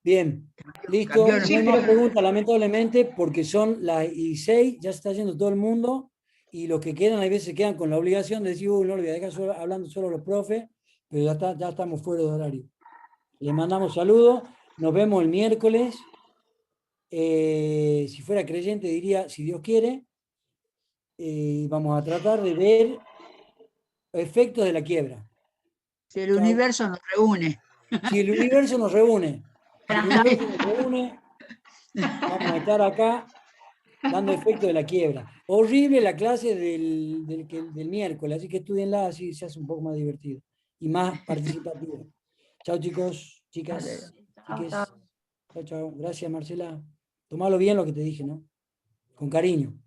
Bien, listo.
Cambió
No hay más preguntas, lamentablemente, porque son las 16, ya se está yendo todo el mundo, y los que quedan, a veces quedan con la obligación de decir, no lo voy a dejar hablando solo los profes, pero ya estamos fuera de horario. Les mandamos saludos, nos vemos el miércoles. Si fuera creyente diría, si Dios quiere, vamos a tratar de ver efectos de la quiebra.
Si el
Chau.
universo nos reúne.
Si el universo nos reúne, si el universo nos reúne, vamos a estar acá dando efecto de la quiebra. Horrible la clase del miércoles, así que estudienla, así se hace un poco más divertido y más participativo. Chao, chicos, chicas, chiques. Chao, chao. Gracias, Marcela. Tomalo bien lo que te dije, ¿no? Con cariño.